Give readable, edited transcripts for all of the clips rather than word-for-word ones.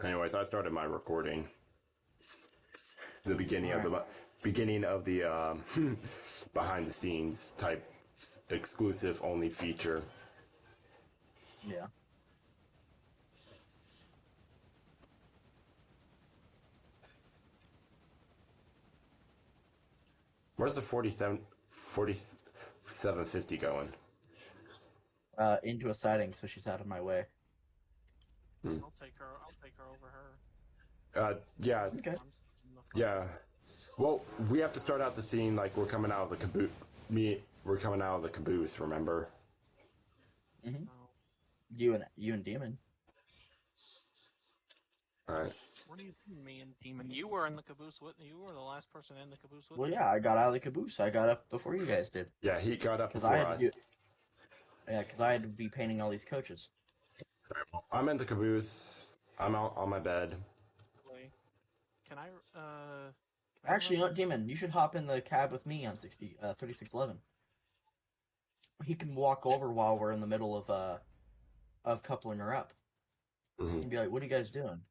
Anyways, I started my recording. The beginning All of right. the behind the scenes type exclusive only feature. Yeah. Where's the 4750 going? Into a siding, so she's out of my way. Hmm. I'll take her. I'll take her over her. Yeah, Okay. In the front. yeah. Well, we have to start out the scene like we're coming out of the caboose. We're coming out of the caboose. Remember? Mm-hmm. Oh, You and Demon. All right. what do you mean, me and Demon? You were in the caboose with me. You were the last person in the caboose with Well, me. yeah, I got out of the caboose. I got up before you guys did, Yeah, he got up because I before had to us. do. Yeah, because I had to be painting all these coaches. All right, well, I'm in the caboose. I'm out on my bed. Wait, Can I? Actually, you know run what, Demon? You should hop in the cab with me on 3611. He can walk over while we're in the middle of coupling her up. Mm-hmm. And be like, "What are you guys doing?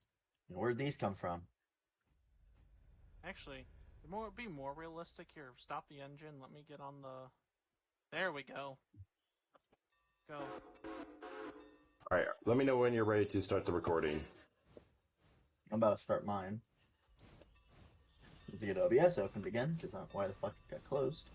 And where'd these come from?" Actually, be more realistic here. Stop the engine. Let me get on the. There we go. Go. All right. Let me know when you're ready to start the recording. I'm about to start mine. Let's get OBS opened again, because why the fuck it got closed.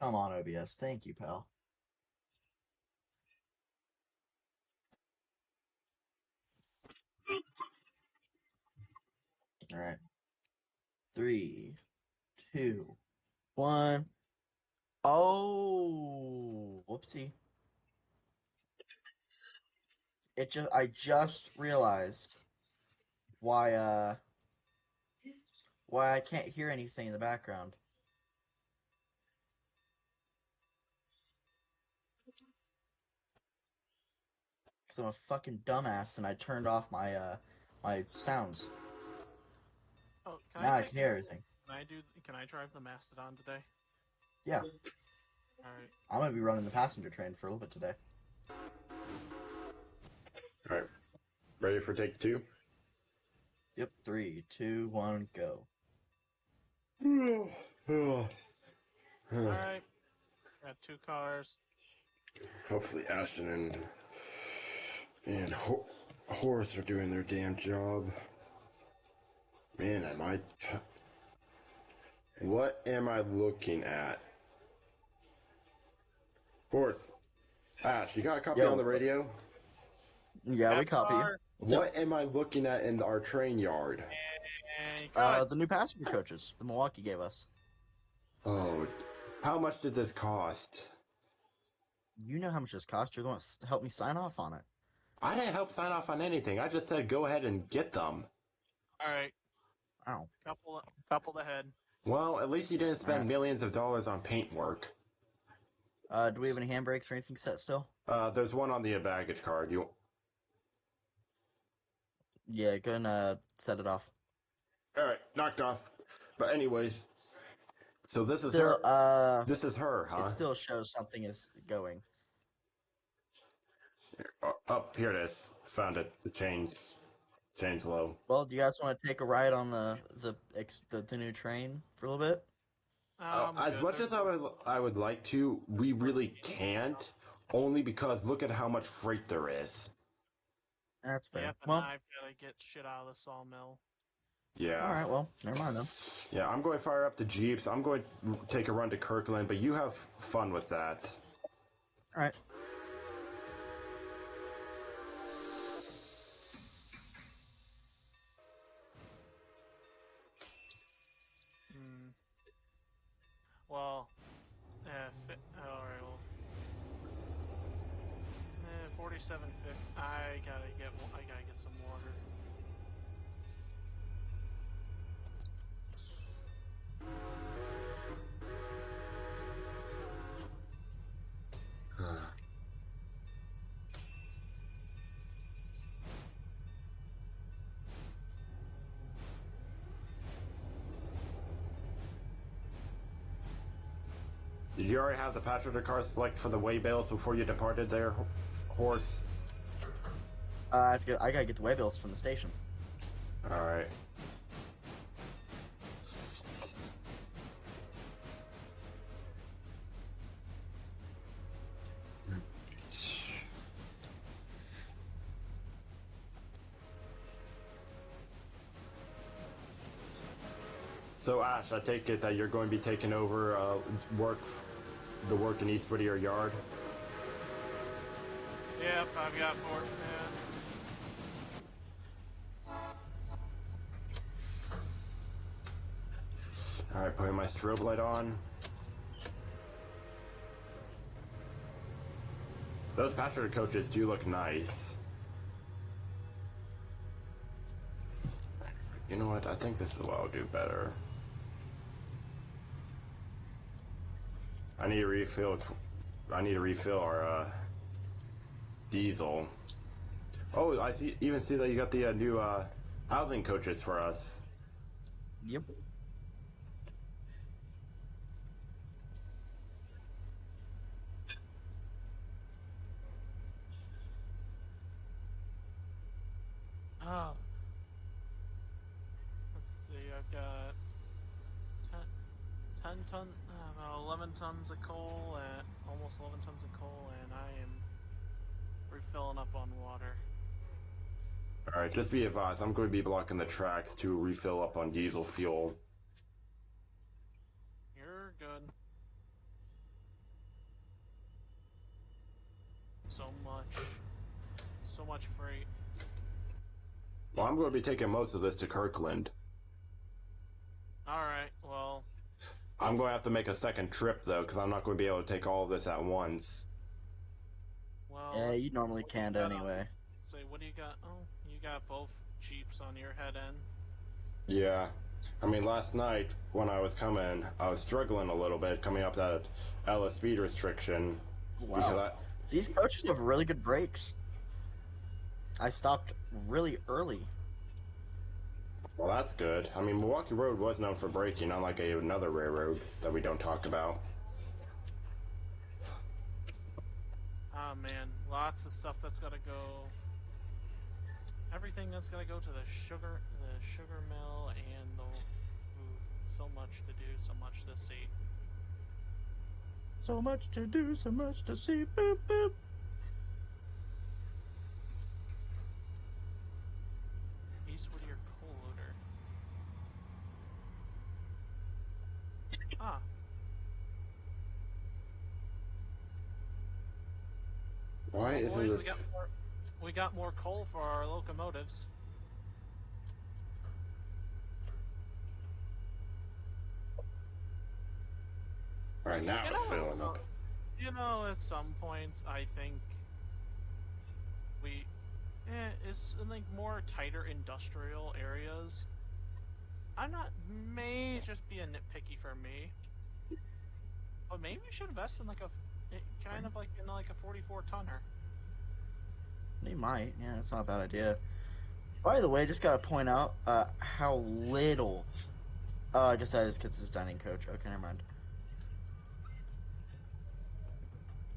Come on, OBS. Thank you, pal. All right. 3, 2, 1. Oh, whoopsie. I just realized why why I can't hear anything in the background. Because I'm a fucking dumbass and I turned off my sounds. Oh, can Now I I take? can hear everything. Can I drive the Mastodon today? Yeah, All right. I'm gonna be running the passenger train for a little bit today. All right. Ready for take two? Yep, 3, 2, 1, go. All right. Got two cars. Hopefully Ashton and Horace are doing their damn job. Man, what am I looking at? Horace, Ash, you got a copy on the Yo, radio? yeah, we Got copy you. car. What's up? What am I looking at in our train yard? And good. The new passenger coaches the Milwaukee gave us. Oh, how much did this cost? You know how much this cost. You're the one to help me sign off on it. I didn't help sign off on anything. I just said go ahead and get them. All right. Ow. Couple ahead. Well, at least you didn't spend Alright. millions of dollars on paint work. Do we have any handbrakes or anything set still? There's one on the baggage card. Yeah, go and set it off. All right, knocked off. But anyways, so this is Still, her. This is her, huh? it still shows something is going. Here it is. Found it. The chain's low. Well, do you guys want to take a ride on the new train for a little bit? As Good. much as I would like to, we really can't. Only because look at how much freight there is. That's fair. Yep, and Well, I've got to get shit out of the sawmill. Yeah. all right. Well, never mind then. Yeah, I'm going to fire up the jeeps. I'm going to take a run to Kirkland, but you have fun with that. All right. Hmm. Well, all right. Well, 4750. I gotta get some water. Did you already have the passenger car select for the way bales before you departed there, horse? I gotta get the way bills from the station. Alright. So Ash, I take it that you're going to be taking over the work in East Whittier Yard? Yep, I've got 4. Alright, putting my strobe light on. Those passenger coaches do look nice. You know what? I think this is what I'll do better. I need to refill our diesel. Oh, I even see that you got the new housing coaches for us. Yep. Oh. Let's see, I've got 11 tons of coal, and almost 11 tons of coal, and I am refilling up on water. Alright, just be advised, I'm going to be blocking the tracks to refill up on diesel fuel. You're good. So much freight. Well, I'm going to be taking most of this to Kirkland. Alright, well... I'm going to have to make a second trip, though, because I'm not going to be able to take all of this at once. Well, Yeah, you normally can't anyway. Say, what do you got? Oh, you got both Jeeps on your head end. Yeah. I mean, last night, when I was coming, I was struggling a little bit coming up that LS speed restriction. Wow. Because These coaches have really good brakes. I stopped really early. Well, that's good. I mean, Milwaukee Road was known for braking, unlike another railroad that we don't talk about. Ah, man, lots of stuff that's gotta go. Everything that's gotta go to the sugar mill, and so much to do, so much to see. So much to do, so much to see. Boop boop. East Whittier coal loader. Ah. Why Well, isn't boys, this... we got more coal for our locomotives. Alright, now it's filling up. You know, at some points, I think it's in like more tighter industrial areas. May just be a nitpicky for me, but maybe we should invest in like a 44 tonner. They might. Yeah, it's not a bad idea. By the way, just gotta point out how little. Oh, I guess that is because it's dining coach. Okay, never mind.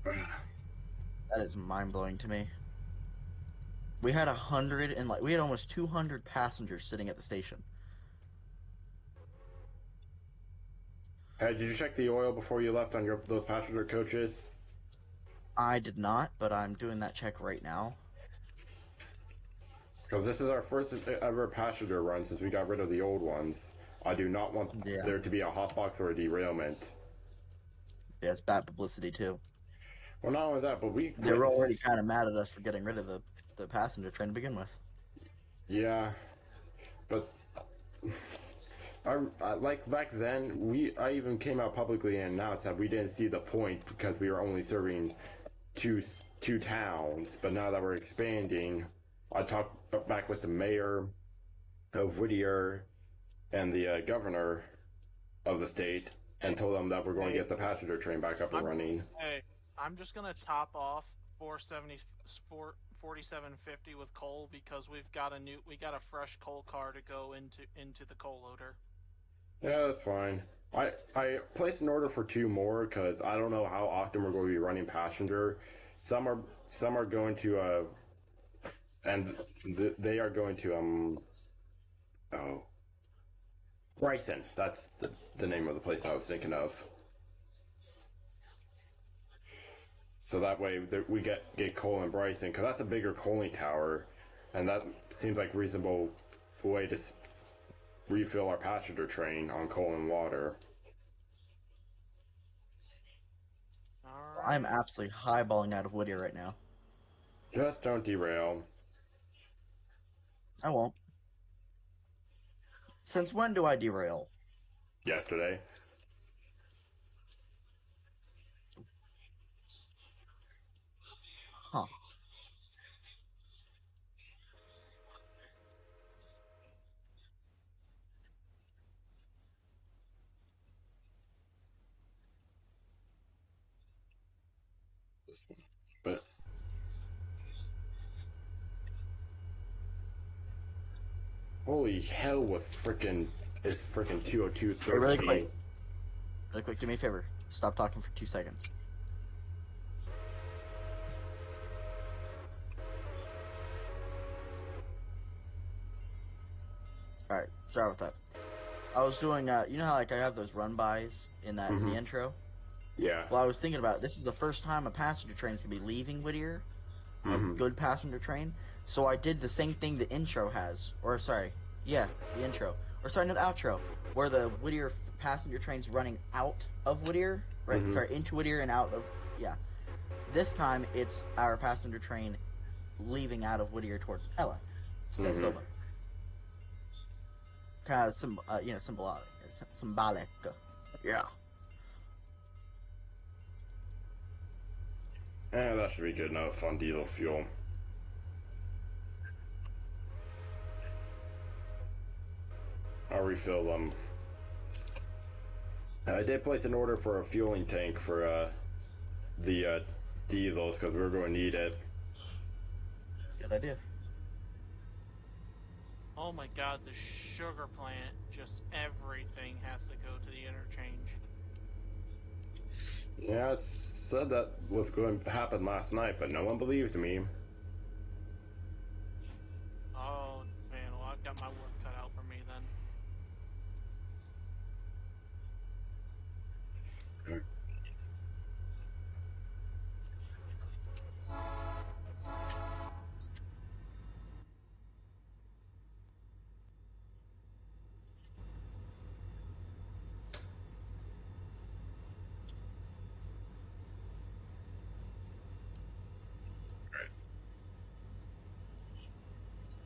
That is mind blowing to me. We had we had almost 200 passengers sitting at the station. Hey, did you check the oil before you left on those passenger coaches? I did not, but I'm doing that check right now. Because this is our first ever passenger run since we got rid of the old ones. I do not want there to be a hotbox or a derailment. Yeah, it's bad publicity too. Well, not only that, but they were already kind of mad at us for getting rid of the passenger train to begin with. Yeah, but I like back then, I even came out publicly and announced that we didn't see the point because we were only serving two towns. But now that we're expanding, I talked back with the mayor of Whittier and the governor of the state and told them that we're going to get the passenger train back up and running. Hey, I'm just gonna top off 4750 with coal because we got a fresh coal car to go into the coal loader. Yeah, that's fine. I placed an order for 2 more because I don't know how often we're going to be running passenger. Some are going to and they are going to oh, Bryson. That's the name of the place I was thinking of. So that way we get coal in Bryson because that's a bigger coaling tower, and that seems like a reasonable way to refill our passenger train on coal and water. I'm absolutely highballing out of Whittier right now. Just don't derail. I won't. Since when do I derail? Yesterday. Huh. But holy hell, with freaking is freaking 202 Hey, third really speed. quick. Really quick, do me a favor. Stop talking for 2 seconds. Alright, sorry with that. I was doing, you know how like I have those run-bys in that in the intro? Yeah. Well, I was thinking about it. This is the first time a passenger train is going to be leaving Whittier. A good passenger train. So I did the same thing the intro has. Or, sorry. Yeah, the intro. Or, sorry, no, the outro. Where the Whittier passenger train's running out of Whittier. Right, sorry, into Whittier and out of... Yeah. This time, it's our passenger train leaving out of Whittier towards Ella. Silva. Kind of, symbolic. Symbolic. Yeah. That should be good enough on diesel fuel. I'll refill them. I did place an order for a fueling tank for the diesels because we're going to need it. Good idea. Oh my god, the sugar plant, just everything has to go to the interchange. Yeah, it said that was going to happen last night, but no one believed me. Oh man, well I've got my work cut out for me then.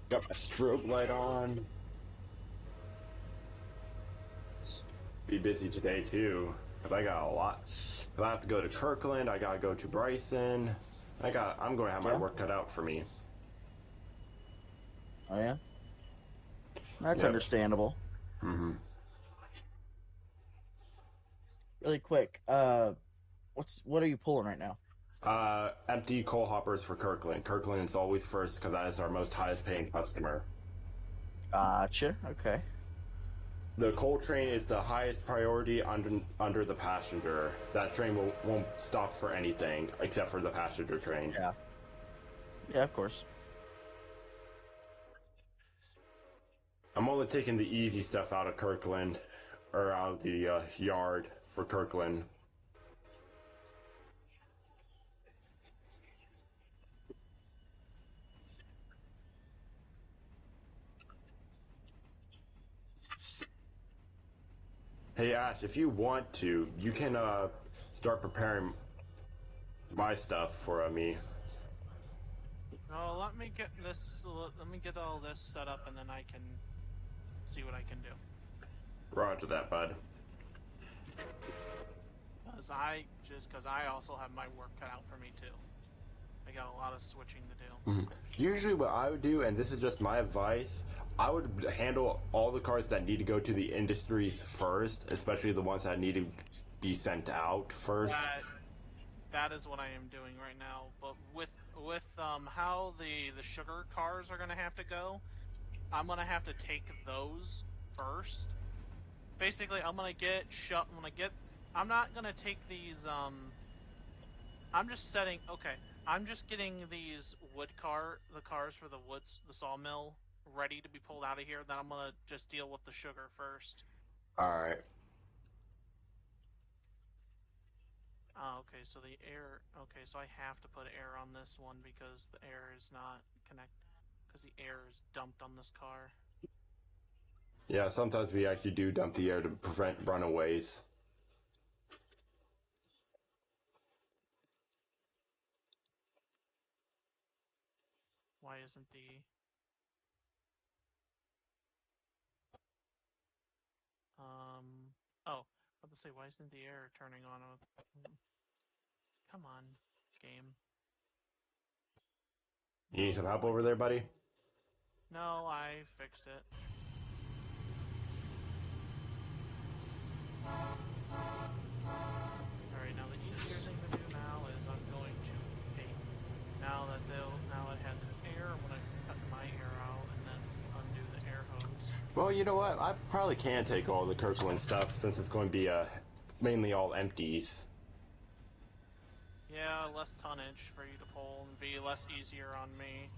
Got my strobe light on. Be busy today too, because I got a lot. Because I have to go to Kirkland, I gotta go to Bryson. I'm going to have my work cut out for me. Oh, yeah? That's Yep. understandable. Really quick, what are you pulling right now? Empty coal hoppers for Kirkland. Kirkland is always first because that is our most highest paying customer. Gotcha. Okay. The coal train is the highest priority under the passenger. That train won't stop for anything except for the passenger train. Yeah. Yeah, of course. I'm only taking the easy stuff out of Kirkland, or out of the yard for Kirkland. Hey Ash, if you want to, you can start preparing my stuff for me. No, let me get this. Let me get all this set up, and then I can see what I can do. Roger that, bud. Because I also have my work cut out for me too. I got a lot of switching to do. Usually what I would do, and this is just my advice, I would handle all the cars that need to go to the industries first, especially the ones that need to be sent out first. That is what I am doing right now. But with how the sugar cars are going to have to go, I'm going to have to take those first, basically, I'm gonna get shut. I'm not gonna take these. I'm just setting. Okay, I'm just getting these the cars for the sawmill, ready to be pulled out of here. Then I'm gonna just deal with the sugar first. Alright. Oh, okay, so the air. Okay, so I have to put air on this one because the air is not connect. Because the air is dumped on this car. Yeah, sometimes we actually do dump the air to prevent runaways. Why isn't the oh, I was about to say, why isn't the air turning on? Come on, game. You need some help over there, buddy? No, I fixed it. Alright, now the easier thing to do now is I'm going to now it has its air, I'm gonna cut my air out and then undo the air hose. Well, you know what? I probably can take all the Kirkland stuff since it's going to be mainly all empties. Yeah, less tonnage for you to pull and be less easier on me.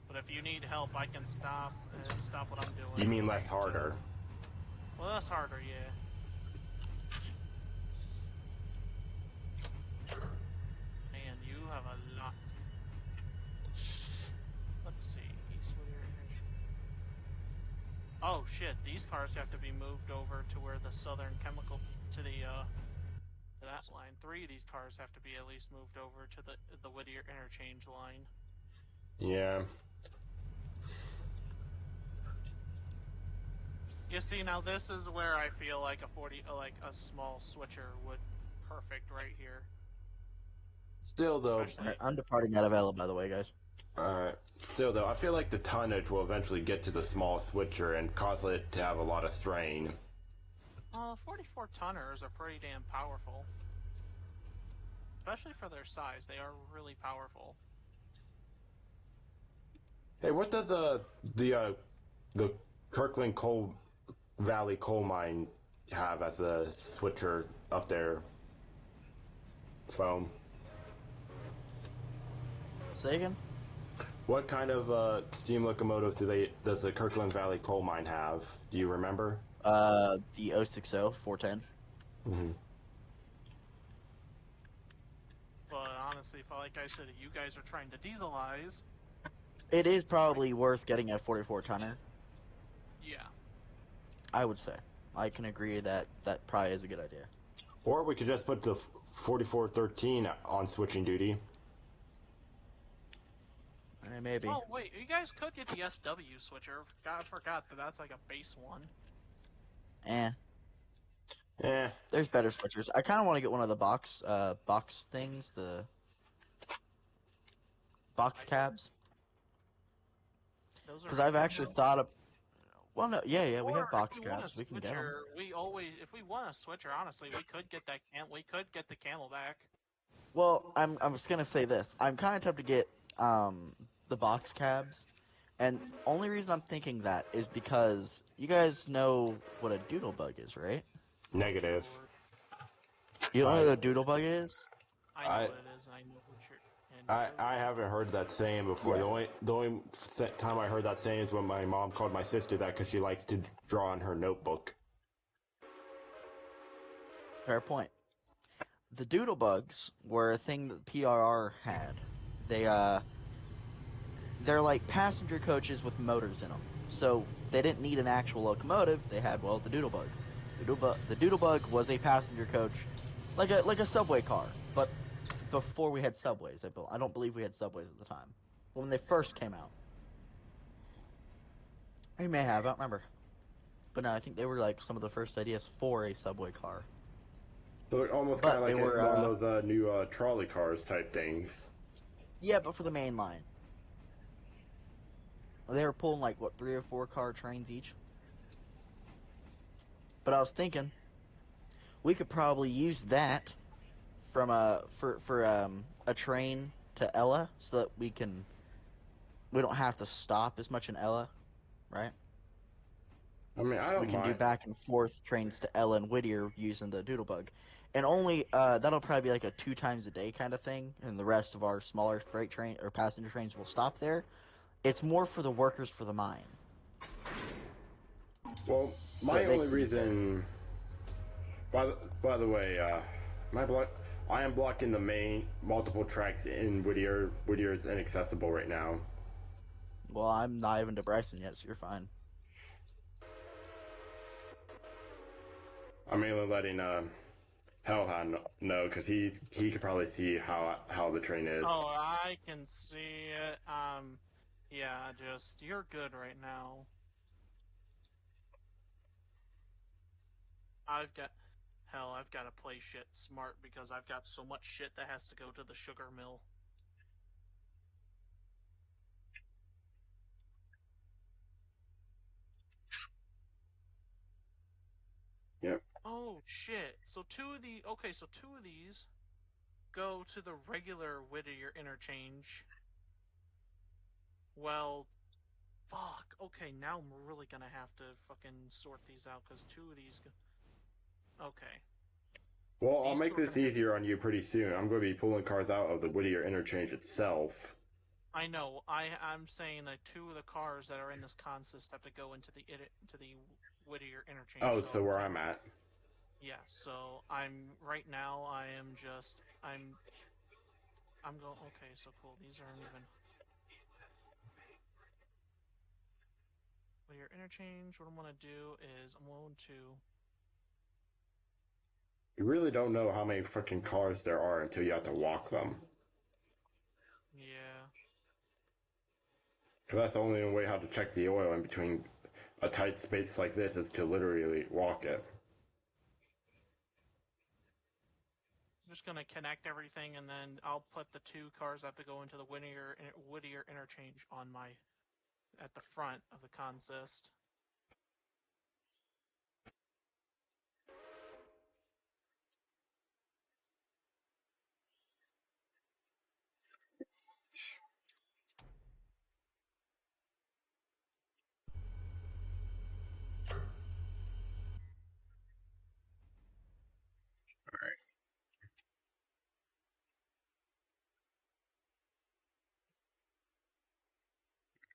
But if you need help, I can stop what I'm doing. You mean less harder? Well, that's harder, yeah. Man, you have a lot. Let's see. Oh shit! These cars have to be moved over to where the Southern Chemical to that line. 3 of these cars have to be at least moved over to the Whittier interchange line. Yeah. You see, now this is where I feel like a small switcher would perfect right here. Still, though. Especially- I'm departing out of Ella, by the way, guys. Alright. Still, though, I feel like the tonnage will eventually get to the small switcher and cause it to have a lot of strain. 44 tonners are pretty damn powerful. Especially for their size, they are really powerful. Hey, what does the Kirkland Coal Valley coal mine have as a switcher up there? Foam. Say again? What kind of steam locomotive does the Kirkland Valley coal mine have? Do you remember? The 060 410. Mm-hmm. But honestly, like I said, you guys are trying to dieselize. It is probably worth getting a 44 tonner. Yeah. I would say. I can agree that that probably is a good idea. Or we could just put the 4413 on switching duty. Maybe. Oh wait, you guys could get the SW switcher. I forgot that that's like a base one. There's better switchers. I kind of want to get one of the box things, the box cabs. Because I've actually thought of. Well, no, yeah, we have box cabs. We can get them. If we want a switcher, honestly, we could get that. We could get the Camelback. Well, I was gonna say this. I'm kind of tempted to get the box cabs, and only reason I'm thinking that is because you guys know what a doodlebug is, right? Negative. You don't know what a doodlebug is? I know what it is, and I know what you're. I haven't heard that saying before. Yes. The only time I heard that saying is when my mom called my sister that because she likes to draw in her notebook. Fair point. The doodlebugs were a thing that PRR had. They're like passenger coaches with motors in them. So they didn't need an actual locomotive. They had, well, the doodlebug. The doodlebug was a passenger coach, like a subway car, but before we had subways. I don't believe we had subways at the time. But when they first came out. We may have, I don't remember. But no, I think they were like some of the first ideas for a subway car. So they're almost But kind of like they were, one of those new trolley cars type things. Yeah, but for the main line. They were pulling like, what, 3 or 4 car trains each? But I was thinking, we could probably use that from a train to Ella, so that we don't have to stop as much in Ella, right? I mean, I We don't can do mind. back and forth trains to Ella and Whittier using the Doodlebug. And only that'll probably be like a 2 times a day kind of thing, and the rest of our smaller freight train or passenger trains will stop there. It's more for the workers for the mine. Well, So my they only can get there. reason. By the way, my block. I am blocking the main multiple tracks in Whittier. Whittier is inaccessible right now. Well, I'm not even to Bryson yet, so you're fine. I'm mainly letting Hellhound know because he could probably see how the train is. Oh, I can see it. Yeah, just you're good right now. I've got hell. I've got to play shit smart because I've got so much shit that has to go to the sugar mill. Yep. Oh shit! So two of these go to the regular Whittier interchange. Well, fuck. Okay, now I'm really gonna have to fucking sort these out because two of these. Okay, Well, I'll these two make are this gonna get. easier on you pretty soon. I'm going to be pulling cars out of the Whittier interchange itself. I know. I'm saying that two of the cars that are in this consist have to go into the Whittier interchange. Oh, So so where I'm at. yeah. So I'm right now. I am just. I'm going. Okay. So cool. These aren't even Whittier interchange. What I'm gonna do is I'm going to. You really don't know how many freaking cars there are until you have to walk them. Yeah. Because that's the only way how to check the oil in between a tight space like this is to literally walk it. I'm just gonna connect everything, and then I'll put the two cars that have to go into the Whittier interchange on my at the front of the consist.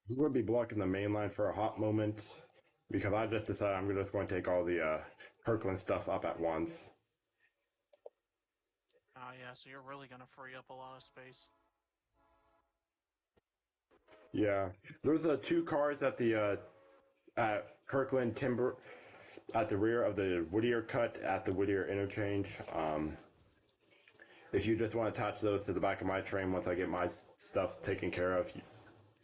I'm going to be blocking the main line for a hot moment because I just decided I'm just going to take all the Kirkland stuff up at once. Yeah, so you're really gonna free up a lot of space. Yeah, there's two cars at the at Kirkland Timber at the rear of the Whittier cut at the Whittier interchange. If you just want to attach those to the back of my train once I get my stuff taken care of,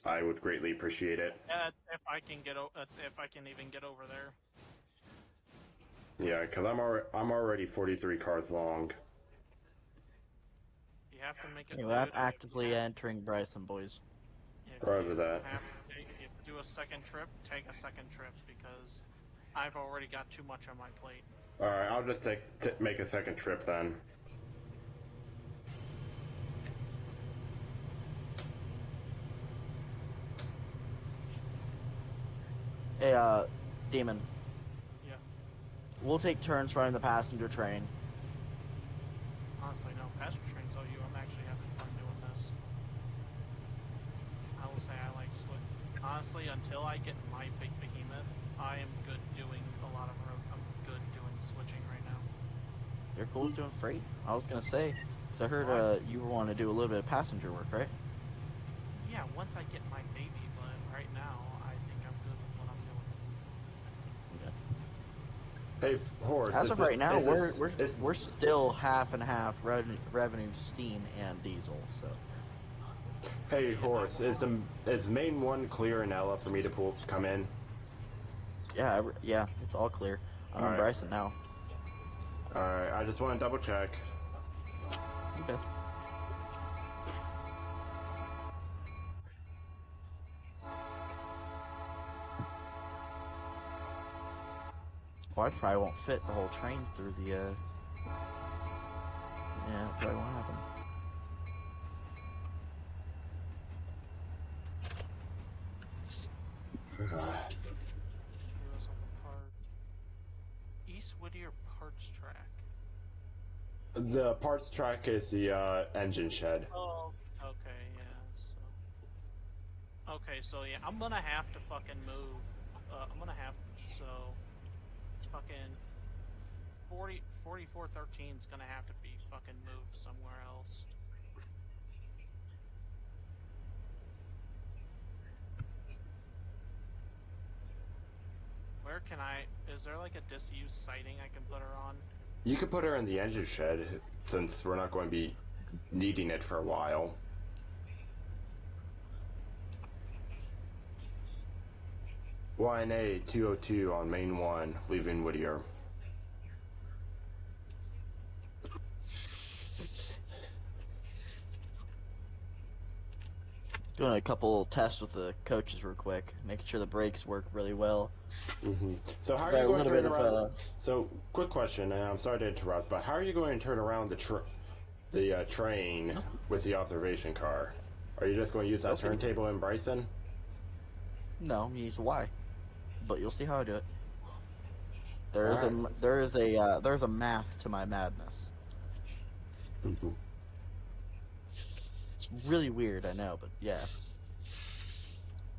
I would greatly appreciate it. If I can that's if I can even get over there. Yeah, because I'm already 43 cars long. You have to make it. Anyway, I'm actively entering Bryson, boys. Roger that. If you have to do a second trip, take a second trip because I've already got too much on my plate. All right, I'll just make a second trip then. Hey, Demon. Yeah. We'll take turns running the passenger train. Honestly, no. Passenger trains all you. I'm actually having fun doing this. I will say I like honestly, until I get my big behemoth, I am good doing a lot of road. I'm good doing switching right now. You're cool with doing freight? I was gonna say, so I heard you want to do a little bit of passenger work, right? Yeah, once I get my baby, but right now I think I'm good with what I'm doing. Hey, Horse. As of right now, is we're still half and half revenue steam and diesel. So Hey, Horse. Is main one clear in Ella for me to come in? yeah, it's all clear. I'm in Alright. Bryson now. All right, I just want to double check. Okay. Well, I probably won't fit the whole train through the. Yeah, it probably won't happen. Whittier parts track? The parts track is the engine shed. Oh, okay, yeah. So yeah, I'm gonna have to fucking move. I'm gonna have fucking 4413 is gonna have to be fucking moved somewhere else. Where can I? Is there like a disused sighting I can put her on? You could put her in the engine shed since we're not going to be needing it for a while. YNA 202 on main 1, leaving Whittier. Doing a couple tests with the coaches real quick, making sure the brakes work really well. So how are Got you a going to little turn bit around? of So, quick question, and I'm sorry to interrupt, but how are you going to turn around the train with the observation car? Are you just going to use that You'll see. turntable in Bryson? No, you use a Y, but you'll see how I do it. Alright. There's a math to my madness. Really weird, I know, but yeah.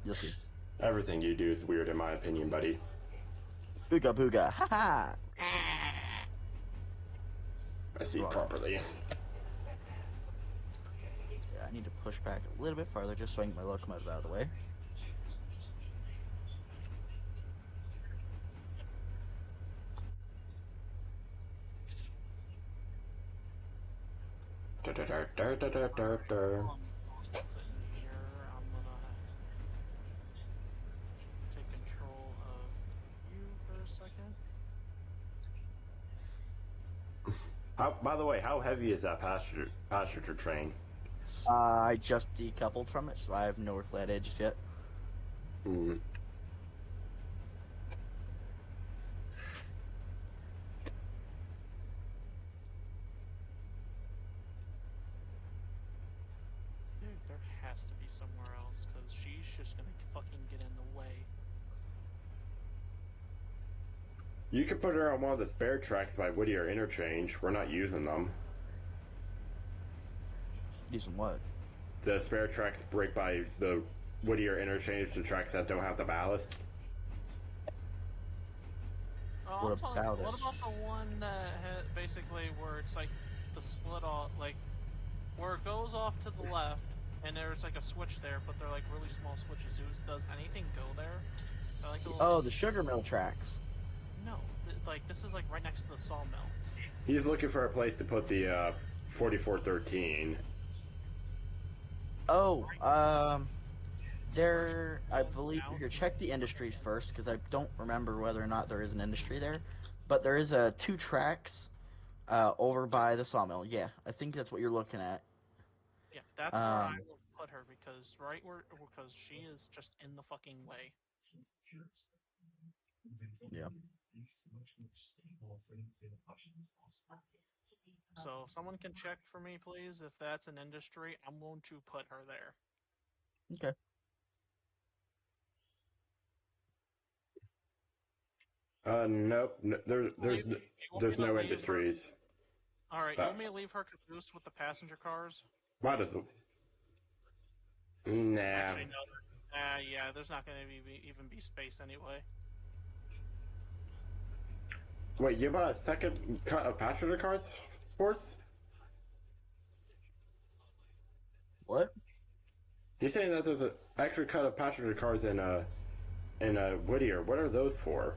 You'll see. Everything you do is weird in my opinion, buddy. Booga booga, haha! I see Right. properly. Yeah, I need to push back a little bit farther just so I can get my locomotive out of the way. Sitting here, I'm gonna take control of you for a second. By the way, how heavy is that passenger train? I just decoupled from it, so I have no flat edges yet. Hmm. Dude, there has to be somewhere else, because she's just gonna fucking get in the way. You could put her on one of the spare tracks by Whittier Interchange. We're not using them. Using what? The spare tracks break by the Whittier Interchange, the tracks that don't have the ballast. Oh, What I'm talking, about what it? about the one that basically where it's like the split off, like where it goes off to the left, and there's like a switch there, but they're like really small switches. Does anything go there? I like a little. Oh, the sugar mill tracks. No, like this is like right next to the sawmill. He's looking for a place to put the 4413. Oh, there, I believe, here, check the industries first, because I don't remember whether or not there is an industry there. But there is 2 tracks over by the sawmill. Yeah, I think that's what you're looking at. Yeah, that's where I will put her because because she is just in the fucking way. Yeah. So if someone can check for me, please, if that's an industry, I'm going to put her there. Okay. Nope. No, there's no industries. All right, you want me to leave her caboose with the passenger cars? Might as well. Nah. Actually, no. Yeah, there's not going to even be space anyway. Wait, you bought a second cut of passenger cars, Horse? What? He's saying that there's an extra cut of passenger cars in Whittier. What are those for?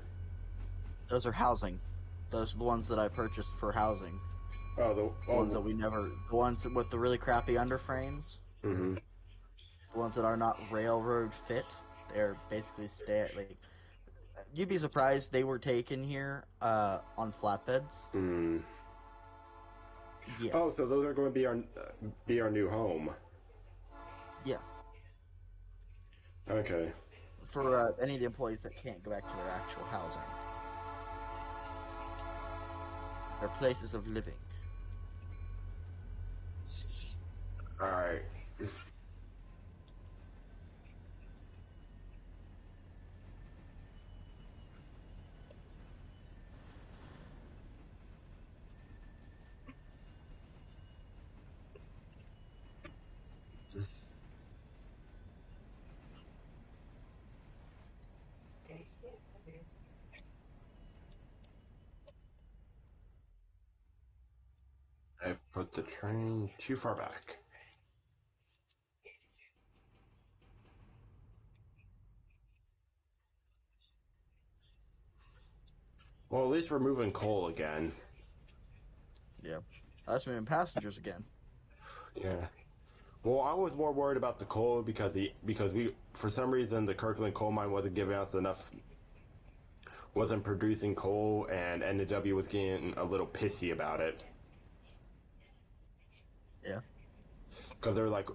Those are housing. Those are the ones that I purchased for housing. The ones that we never... The ones with the really crappy underframes. Mm-hmm. The ones that are not railroad fit. They're basically like... You'd be surprised they were taken here on flatbeds. Mm. Yeah. Oh, so those are going to be our new home. Yeah. Okay. For any of the employees that can't go back to their actual housing. Their places of living. Alright. I put the train too far back. Well, at least we're moving coal again. Yep. That's moving passengers again. Yeah. Well, I was more worried about the coal because we for some reason the Kirkland coal mine wasn't giving us enough, wasn't producing coal, and NW was getting a little pissy about it. Yeah. Because they're like,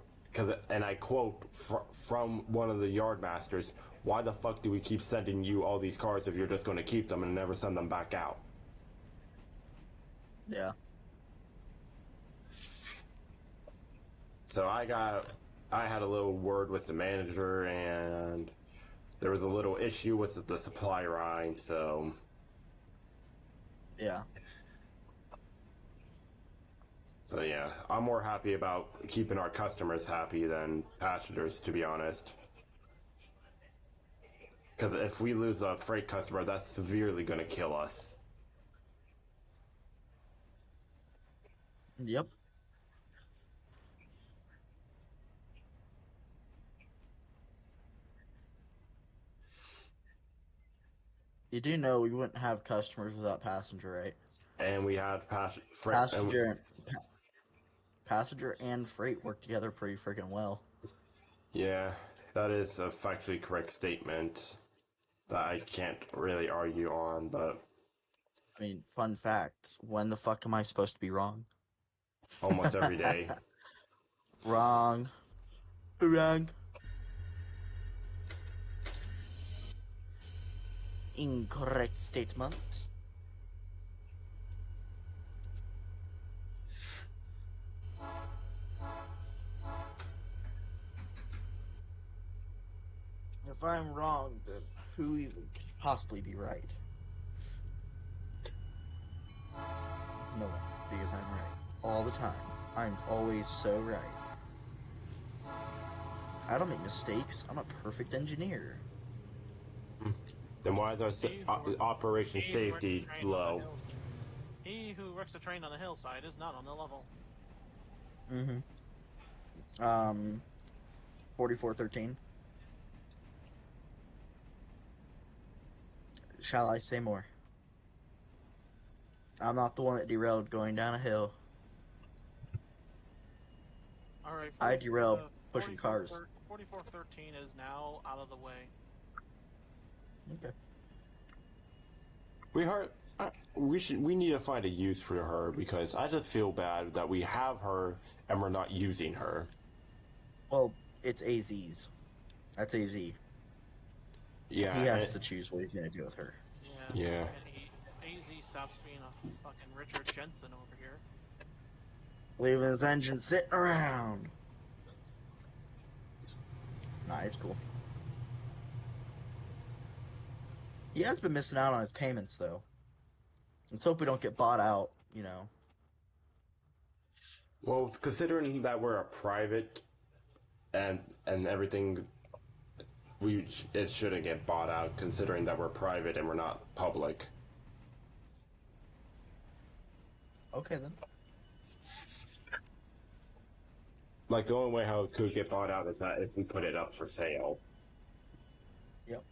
and I quote from one of the yard masters, "Why the fuck do we keep sending you all these cars if you're just going to keep them and never send them back out?" Yeah. So I had a little word with the manager, and there was a little issue with the supply line, so Yeah. yeah, I'm more happy about keeping our customers happy than passengers, to be honest. Because if we lose a freight customer, that's severely going to kill us. Yep. You do know we wouldn't have customers without passenger, right? And we had Passenger and freight work together pretty freaking well. Yeah, that is a factually correct statement that I can't really argue on, but I mean, fun fact: when the fuck am I supposed to be wrong? almost every day. Wrong. Wrong. Incorrect statement. If I'm wrong, then who even could possibly be right? No one, because I'm right. All the time. I'm always so right. I don't make mistakes. I'm a perfect engineer. Then why is our operation safety low? He who wrecks a train on the hillside is not on the level. Mm-hmm. 4413. Shall I say more? I'm not the one that derailed going down a hill. Alright, I derailed pushing cars. 4413 is now out of the way. Okay. We need to find a use for her, because I just feel bad that we have her and we're not using her. Well, it's AZ's. That's AZ. Yeah. He has to choose what he's gonna do with her. Yeah. And AZ stops being a fucking Richard Jensen over here. Leaving his engine sitting around. Nah, it's cool. He has been missing out on his payments, though. Let's hope we don't get bought out, you know. Well, considering that we're a private and everything, it shouldn't get bought out, considering that we're private and we're not public. Okay, then. Like, the only way how it could get bought out is that if we put it up for sale. Yep.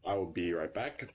I will be right back.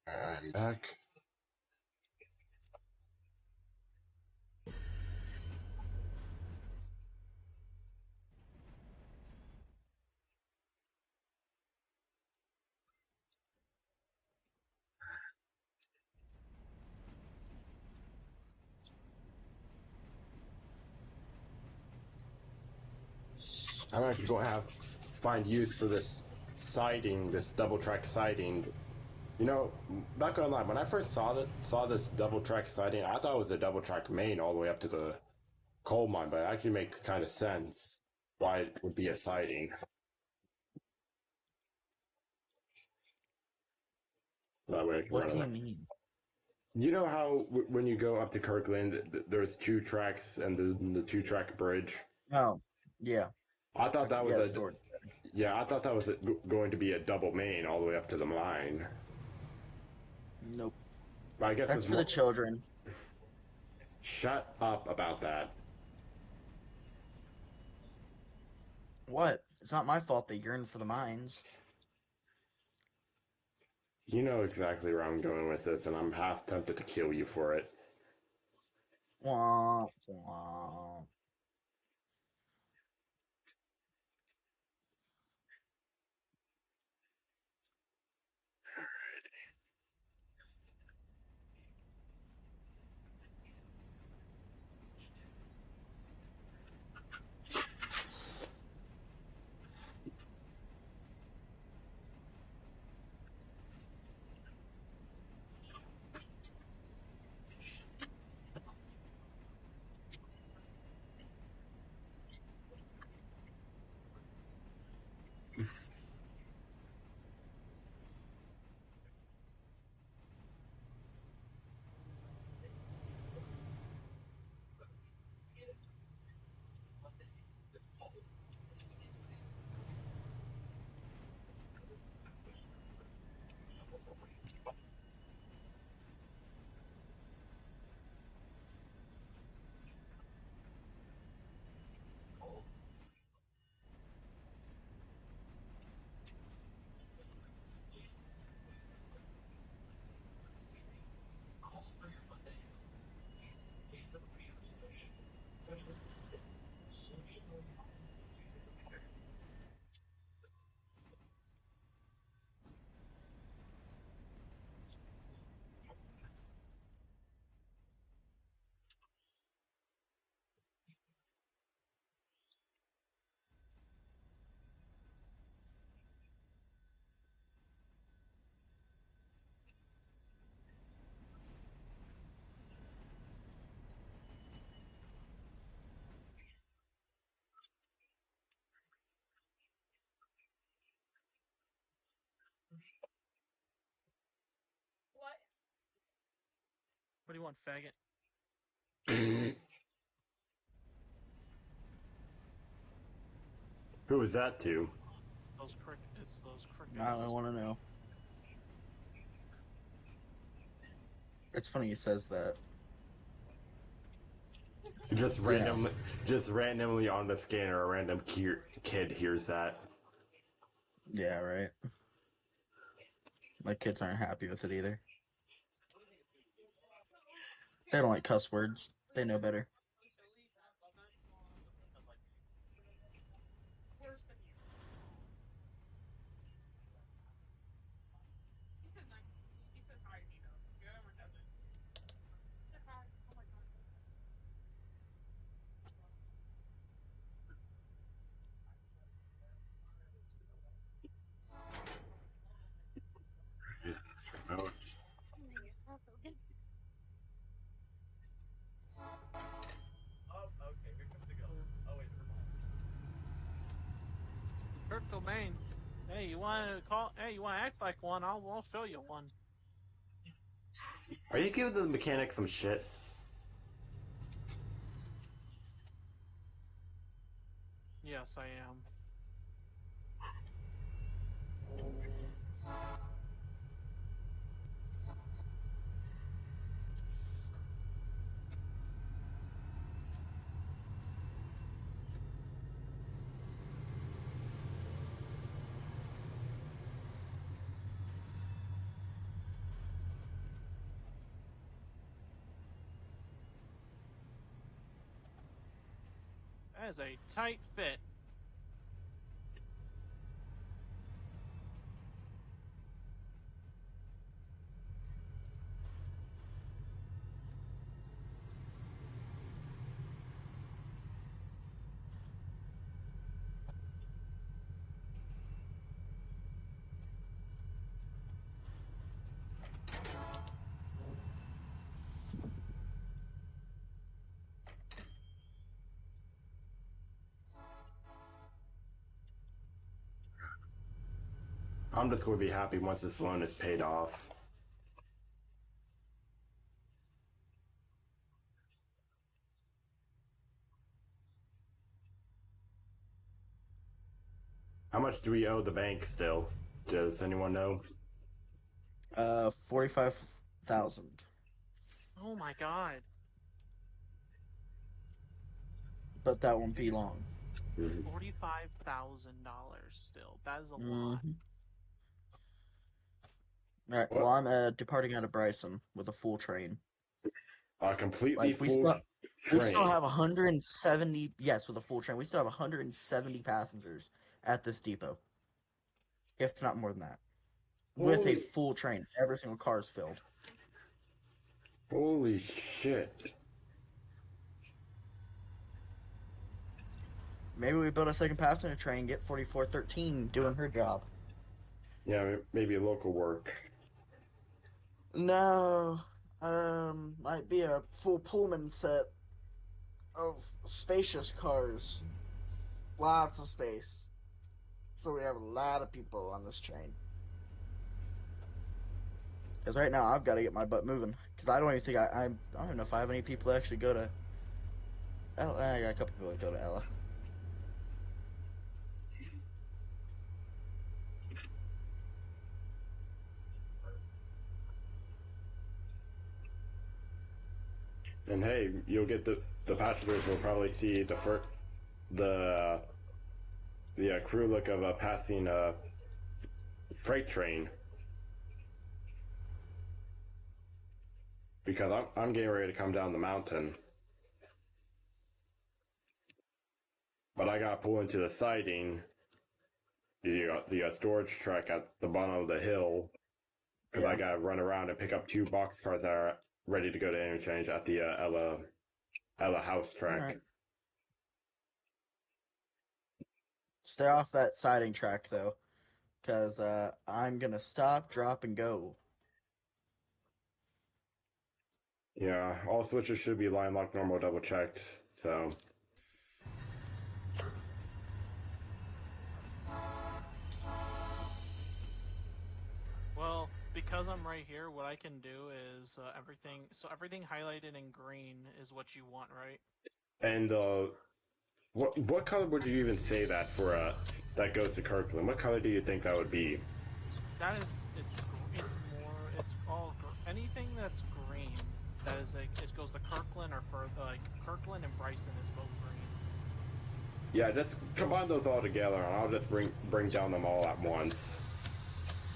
I'm back. I'm actually going to find use for this siding, this double track siding. You know, not gonna lie, when I first saw this double track siding, I thought it was a double track main all the way up to the coal mine, but it actually makes kind of sense why it would be a siding. That way I can What run do you it. mean? You know how when you go up to Kirkland, there's two tracks and the two track bridge. Oh, yeah. I thought that was Yeah, a storage. yeah. I thought that was going to be a double main all the way up to the mine. Nope. But I guess That's it's for more. the children. Shut up about that. What? It's not my fault they yearn for the mines. You know exactly where I'm going with this, and I'm half tempted to kill you for it. Wah, wah. What do you want, faggot? Who was that to? It's those crickets. I don't want to know. It's funny he says that. Just randomly on the scanner, a random kid hears that. Yeah, right. My kids aren't happy with it either. They don't like cuss words. They know better. Kurt Cobain. Hey, you want to call? Hey, you want to act like one? I'll show you one. Are you giving the mechanic some shit? Yes, I am. That is a tight fit. I'm just going to be happy once this loan is paid off. How much do we owe the bank still? Does anyone know? 45,000. Oh my god. But that won't be long. $45,000 still. That is a lot. Alright, What? well, I'm departing out of Bryson with a full train. A completely Like, we full still train. have 170, yes, with a full train. We still have 170 passengers at this depot. If not more than that. With a Holy, full train. Every single car is filled. holy shit. Maybe we build a second passenger train and get 4413 doing her job. Yeah, maybe local work. No. Might be a full Pullman set of spacious cars. Lots of space. So we have a lot of people on this train. Because right now I've got to get my butt moving. Because I don't even think I don't even know if I have any people that actually go to Ella. I got a couple people that go to Ella. And hey, you'll get the passengers will probably see the crew look of a passing freight train. Because I'm getting ready to come down the mountain. But I gotta pull into the siding, the storage track at the bottom of the hill. Because I gotta run around and pick up 2 boxcars that are ready to go to interchange at the Ella house track. Right. Stay off that siding track though. Because I'm going to stop, drop, and go. Yeah, all switches should be line locked, normal, double checked. So. Well, because I'm right here, what I can do is everything highlighted in green is what you want, right? And what color would you even say that for that goes to Kirkland? What color do you think that would be? That is, it's all anything that's green. That is it goes to Kirkland or for like Kirkland and Bryson is both green. Yeah, just combine those all together, and I'll just bring down them all at once.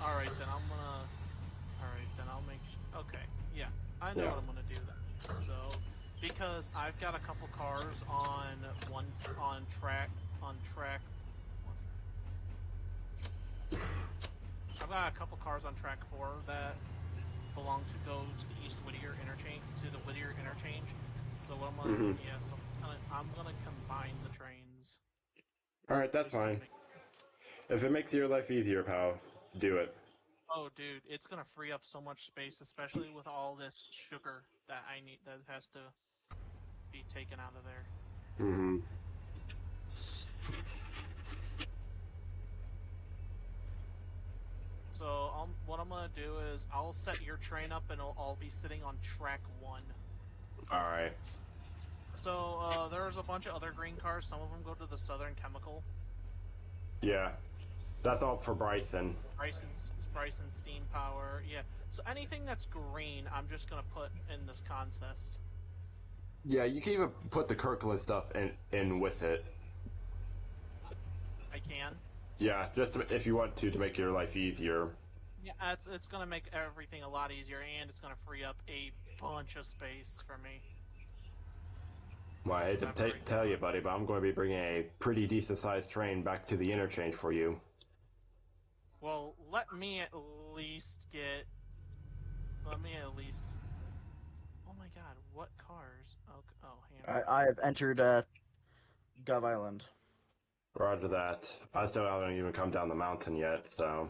All right, then I'll make. Okay, yeah, I know what I'm gonna do then. So, because I've got a couple cars on track. I've got a couple cars on track 4 that belong to go to the East Whittier interchange, So what I'm gonna so I'm gonna combine the trains. All right, that's fine. If it makes your life easier, pal, do it. Oh, dude, it's gonna free up so much space, especially with all this sugar that I need that has to be taken out of there. Mm-hmm. So what I'm gonna do is I'll set your train up, and I'll be sitting on track 1. All right. So there's a bunch of other green cars. Some of them go to the Southern Chemical. Yeah, that's all for Bryson. Bryson Steam Power. Yeah. So anything that's green, I'm just gonna put in this consist. Yeah, you can even put the Kirkland stuff in with it. I can. Yeah, just if you want to make your life easier. Yeah, it's gonna make everything a lot easier, and it's gonna free up a bunch of space for me. Well, I hate to tell you, buddy, but I'm going to be bringing a pretty decent-sized train back to the interchange for you. Well, let me at least. Oh my God, what cars? Hammer. I have entered Gov Island. Roger that. I still haven't even come down the mountain yet, so.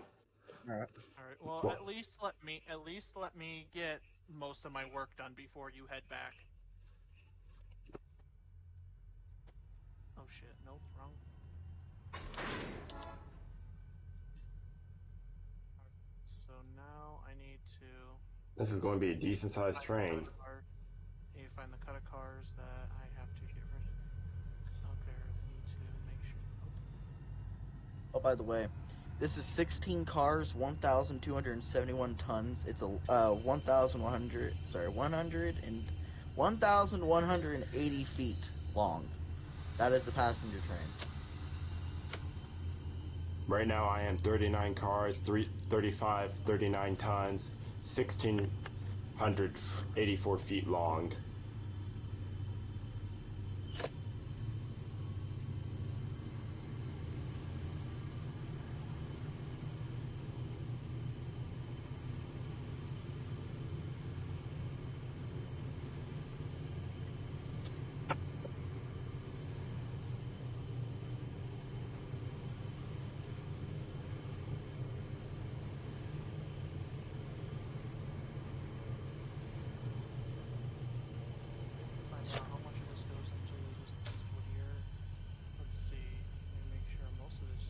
All right. Well, at least let me get most of my work done before you head back. Oh shit! Nope, wrong. so now I need to This is going to be a decent sized train. need to find the cut of cars that I have to get rid of. Okay, I need to make sure. Oh, by the way, this is 16 cars, 1,271 tons. It's a 1,100. Sorry, 1,180 feet long. That is the passenger train. Right now I am 39 cars, 35, 39 tons, 1,684 feet long. Find out how much of this goes into just Eastwood here. Let's see. Let me make sure most of this.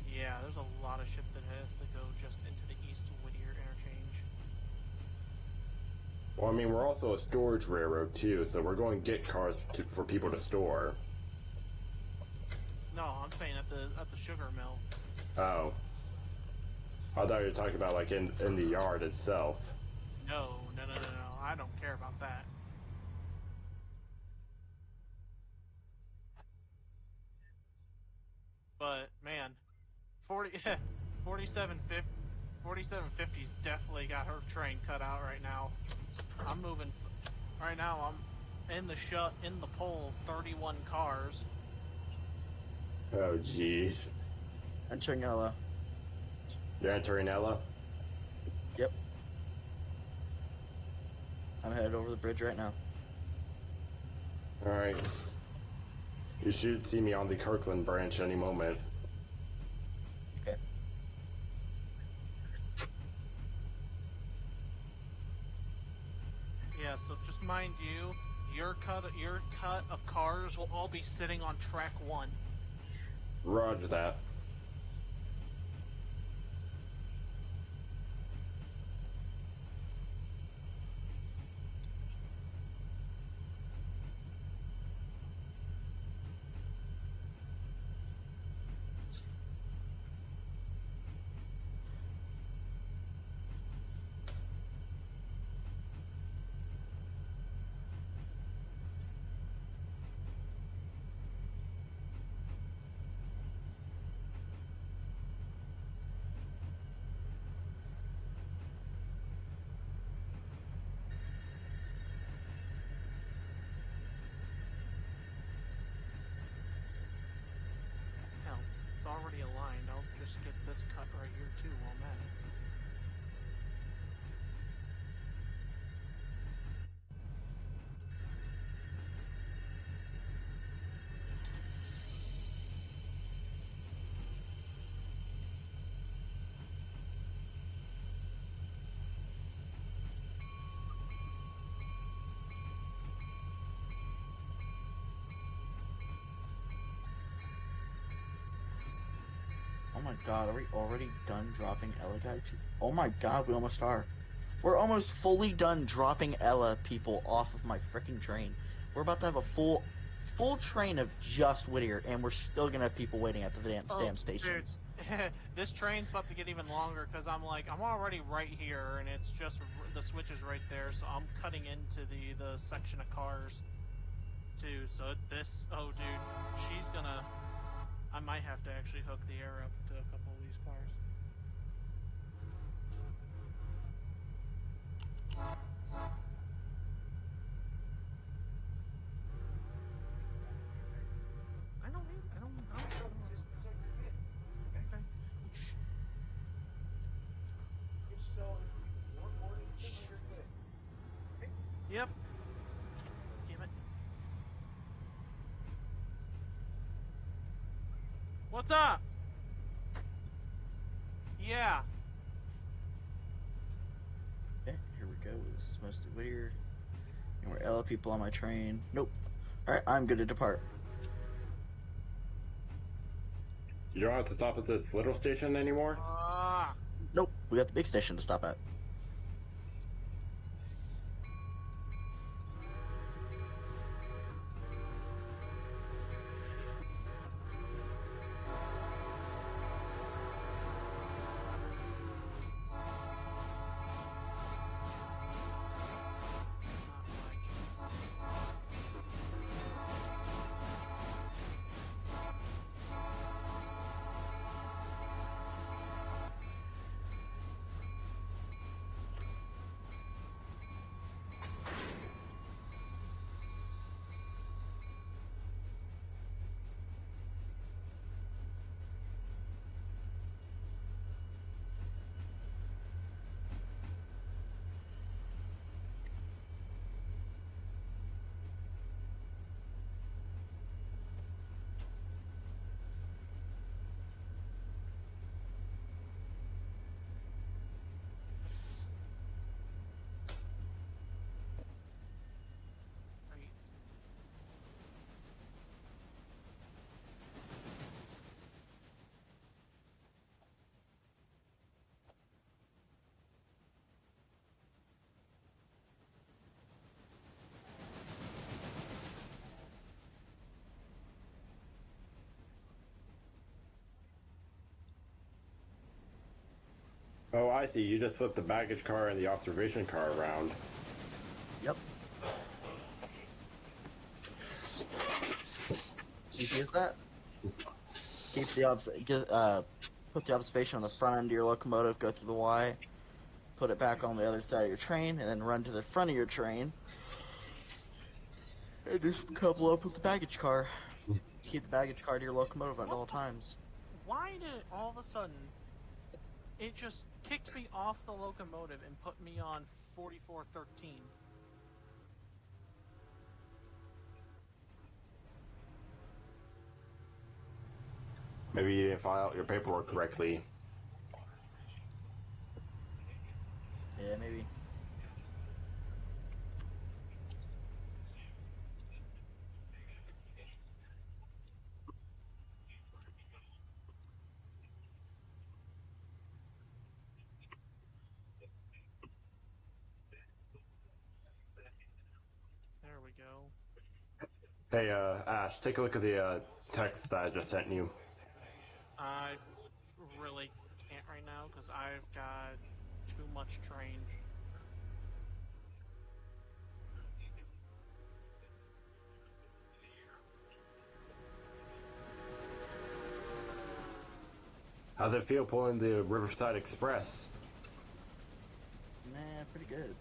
Yeah, there's a lot of shit that has to go just into the East Whittier interchange. Well, I mean, we're also a storage railroad too, so we're going to get cars for people to store. No, I'm saying at the sugar mill. Oh. I thought you were talking about like in the yard itself. No. I don't care about that. But man, 4750's definitely got her train cut out right now. I'm moving. Right now, I'm in the pole. 31 cars. Oh, jeez. Entering Ella. You're entering Ella? Yep. I'm headed over the bridge right now. Alright. You should see me on the Kirkland branch any moment. Okay. Yeah, so just mind you, your cut of cars will all be sitting on track 1. Roger that. Hell, it's already aligned. I'll just get this cut right here too while I'm at it. Oh my god, are we already done dropping Ella guys? Oh my god, we almost are. We're almost fully done dropping Ella people off of my freaking train. We're about to have a full train of just Whittier, and we're still gonna have people waiting at the damn stations. Dude, this train's about to get even longer because I'm already right here, and it's just the switch is right there, so I'm cutting into the section of cars too. So oh dude, she's gonna. I might have to actually hook the air up to a couple of these cars. Yep. Damn it. What's up? Yeah. Okay, here we go. This is mostly Whittier. And we're Ella people on my train. Nope. Alright, I'm good to depart. You don't have to stop at this little station anymore? Nope, we got the big station to stop at. Not much. Great. Oh, I see. You just flipped the baggage car and the observation car around. Yep. Easy as that. Keep the put the observation on the front end of your locomotive, go through the Y, put it back on the other side of your train, and then run to the front of your train. And just couple up with the baggage car. Keep the baggage car to your locomotive at all times. Why did all of a sudden it just kicked me off the locomotive and put me on 4413? Maybe you didn't file out your paperwork correctly. Yeah, maybe. There we go. Hey, Ash, take a look at the text that I just sent you. I really can't right now because I've got too much train. How's it feel pulling the Riverside Express? Nah, pretty good.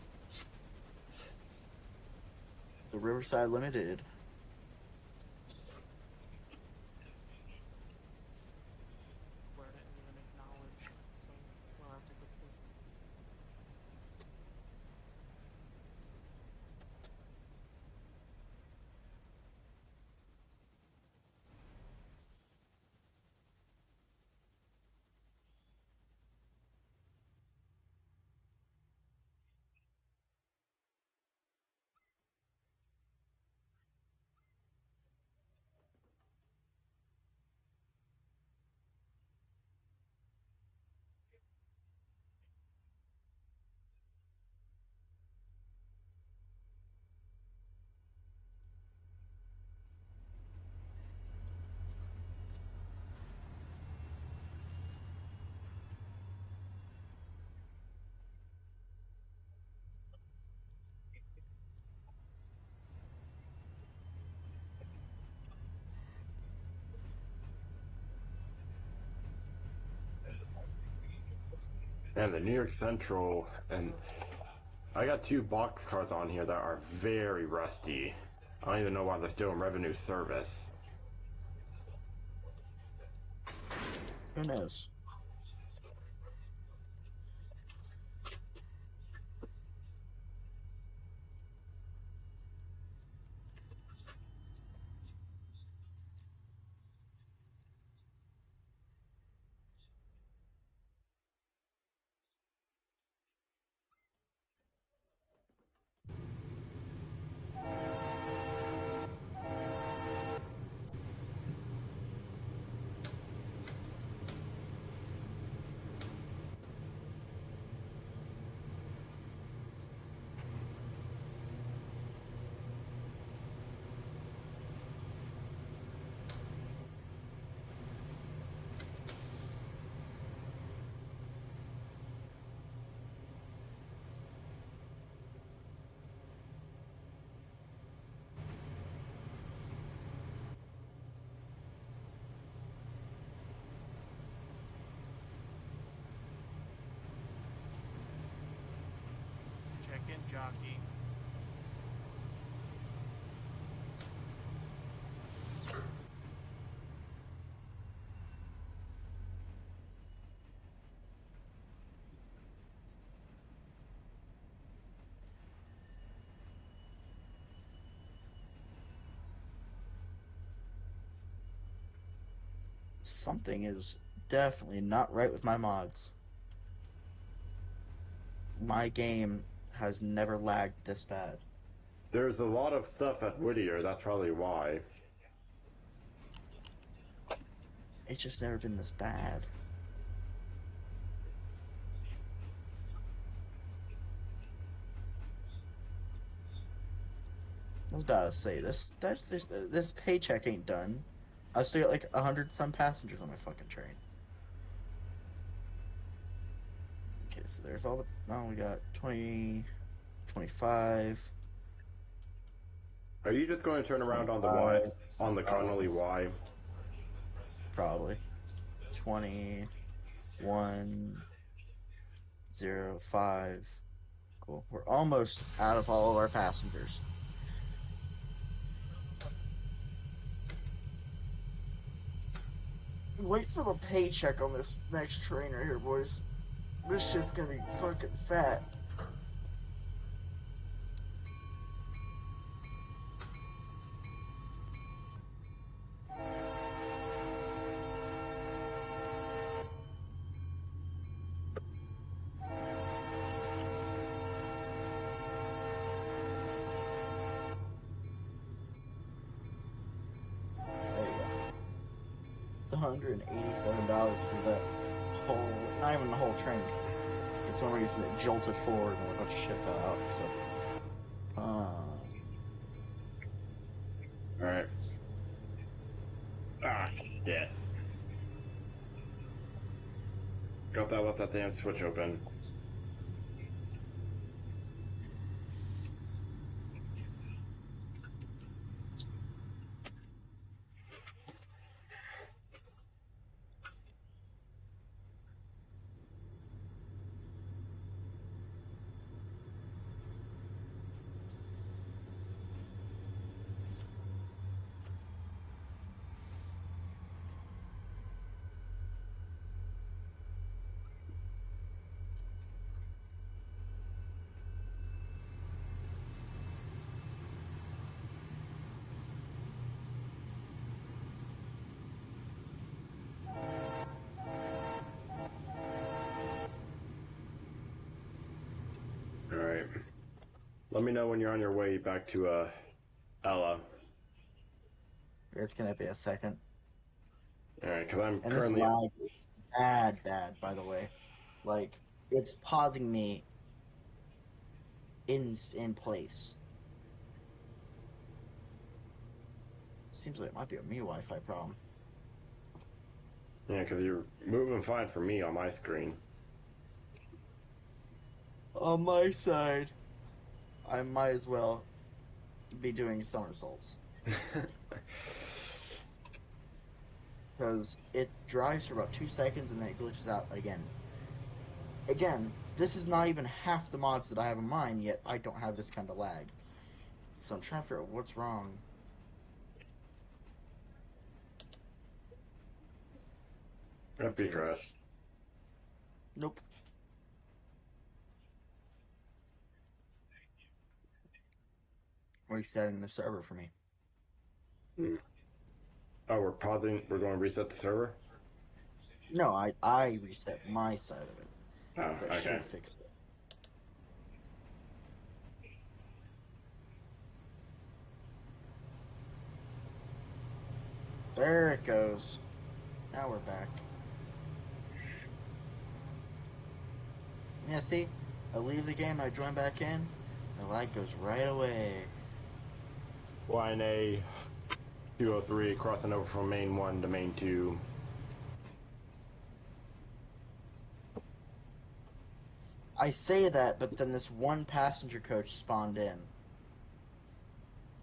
The Riverside Limited. Where it didn't even acknowledge, so we'll have to go through. And the New York Central, and I got 2 box cars on here that are very rusty. I don't even know why they're still in revenue service. Who knows? jockey. Something is definitely not right with my mods. My game has never lagged this bad. There's a lot of stuff at Whittier, that's probably why. It's just never been this bad. I was about to say this paycheck ain't done. I've still got like 100 some passengers on my fucking train. Okay, so there's all the. Now we got 20, 25. Are you just going to turn around on the 25, Y, on the Connolly Y? Probably 20, 1, 0, 5. Cool. We're almost out of all of our passengers. Wait for the paycheck on this next train right here, boys. This shit's gonna be fucking fat. There you go. It's $187 for that whole, not even the whole train. For some reason it jolted forward and a bunch of shit fell out, so. Alright. Ah, shit. Got that, left that damn switch open. Alright. Let me know when you're on your way back to, Ella. It's gonna be a second. Alright, because I'm And currently... this lag is bad, by the way. Like, it's pausing me in place. Seems like it might be a me Wi-Fi problem. Yeah, because you're moving fine for me on my screen. On my side, I might as well be doing somersaults. Because it drives for about 2 seconds and then it glitches out again. Again, this is not even half the mods that I have in mind, yet I don't have this kind of lag. So I'm trying to figure out what's wrong. Happy crash. Nope. Resetting the server for me. Hmm. Oh, we're pausing. We're going to reset the server? No, I reset my side of it. Oh, That okay. should fix it. There it goes. Now we're back. Yeah, see? I leave the game, I join back in, the lag goes right away. YNA 203 crossing over from main 1 to main 2. I say that, but then this one passenger coach spawned in.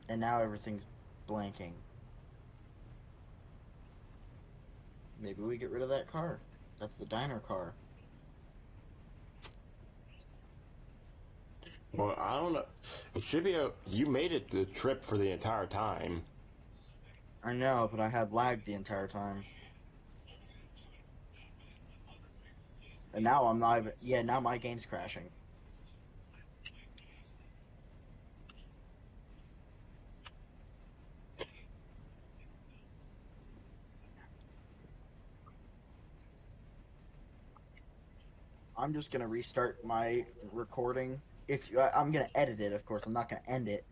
And now everything's blanking. Maybe we get rid of that car. That's the diner car. Well, I don't know. It should be a. You made it the trip for the entire time. I know, but I had lag the entire time. And now I'm not even. Yeah, now my game's crashing. I'm just gonna restart my recording. I'm gonna edit it, of course. I'm not gonna end it,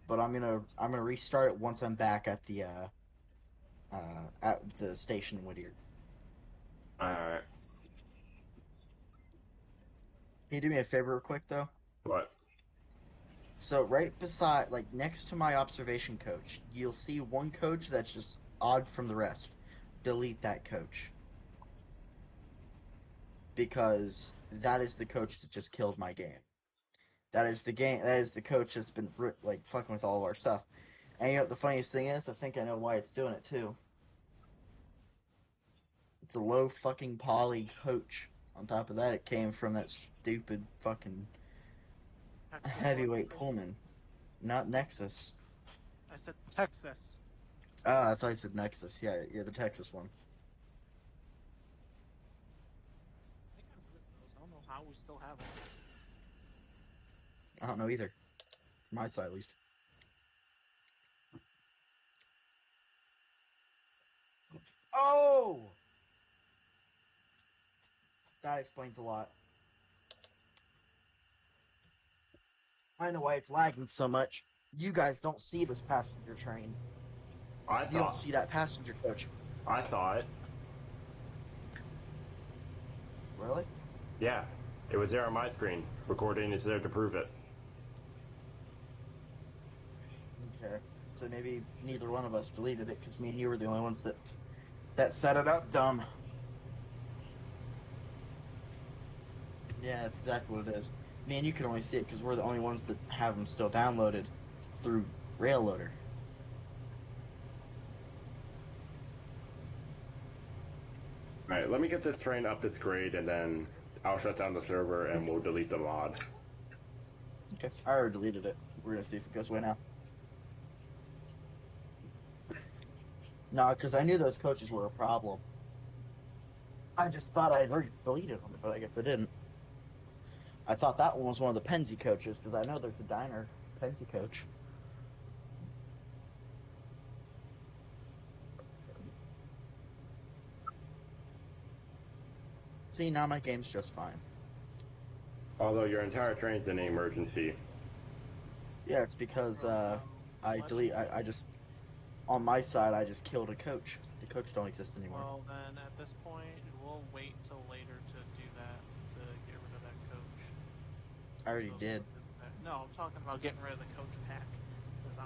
but I'm gonna restart it once I'm back at the station in Whittier. Alright. Can you do me a favor real quick though? What? So right beside, like next to my observation coach, you'll see one coach that's just odd from the rest. Delete that coach. Because that is the coach that just killed my game. That is the coach that's been like fucking with all of our stuff. And you know what the funniest thing is? I think I know why it's doing it too. It's a low fucking poly coach. On top of that, it came from that stupid fucking Texas heavyweight one. Pullman, not Nexus. I said Texas. Ah, I thought you said Nexus. Yeah, the Texas one. I got rid of those. I don't know how we still have them. I don't know either. From my side, at least. Oh! That explains a lot. I know why it's lagging so much. You guys don't see this passenger train. You don't see that passenger coach. I saw it. Really? Yeah. It was there on my screen. Recording is there to prove it. Okay. So maybe neither one of us deleted it because me and you were the only ones that set it up dumb. Yeah, that's exactly what it is. Me and you can only see it because we're the only ones that have them still downloaded through Railloader. Alright, let me get this train up this grade and then I'll shut down the server and we'll delete the mod. Okay. I already deleted it. We're gonna see if it goes away now. No, because I knew those coaches were a problem. I just thought I had already deleted them, but I guess I didn't. I thought that one was one of the Penzi coaches, because I know there's a diner Penzi coach. See, now my game's just fine. Although your entire train's in an emergency. Yeah, it's because I just on my side I just killed a coach. The coach don't exist anymore. Well, then at this point, we'll wait till later to do that, to get rid of that coach. I already did. No, I'm talking about getting rid of the coach pack, because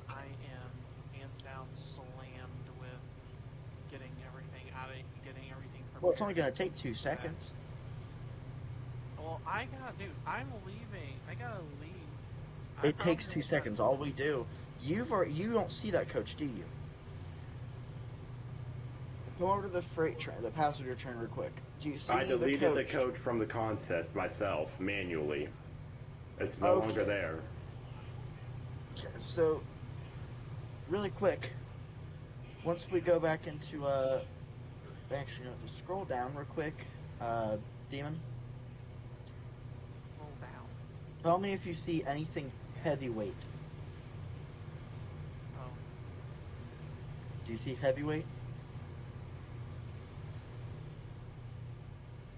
I am hands down slammed with getting everything prepared. Well, it's only gonna take 2 seconds. Well, I'm leaving. I gotta leave. It takes 2 seconds. All we do, you don't see that coach, do you? Go over to the freight train, the passenger train, real quick. Do you see I deleted the the coach from the contest myself, manually. It's no Okay. longer there. So, really quick, once we go back into actually, no, just scroll down real quick, Demon. Roll down. Tell me if you see anything heavyweight. Oh, Do you see heavyweight?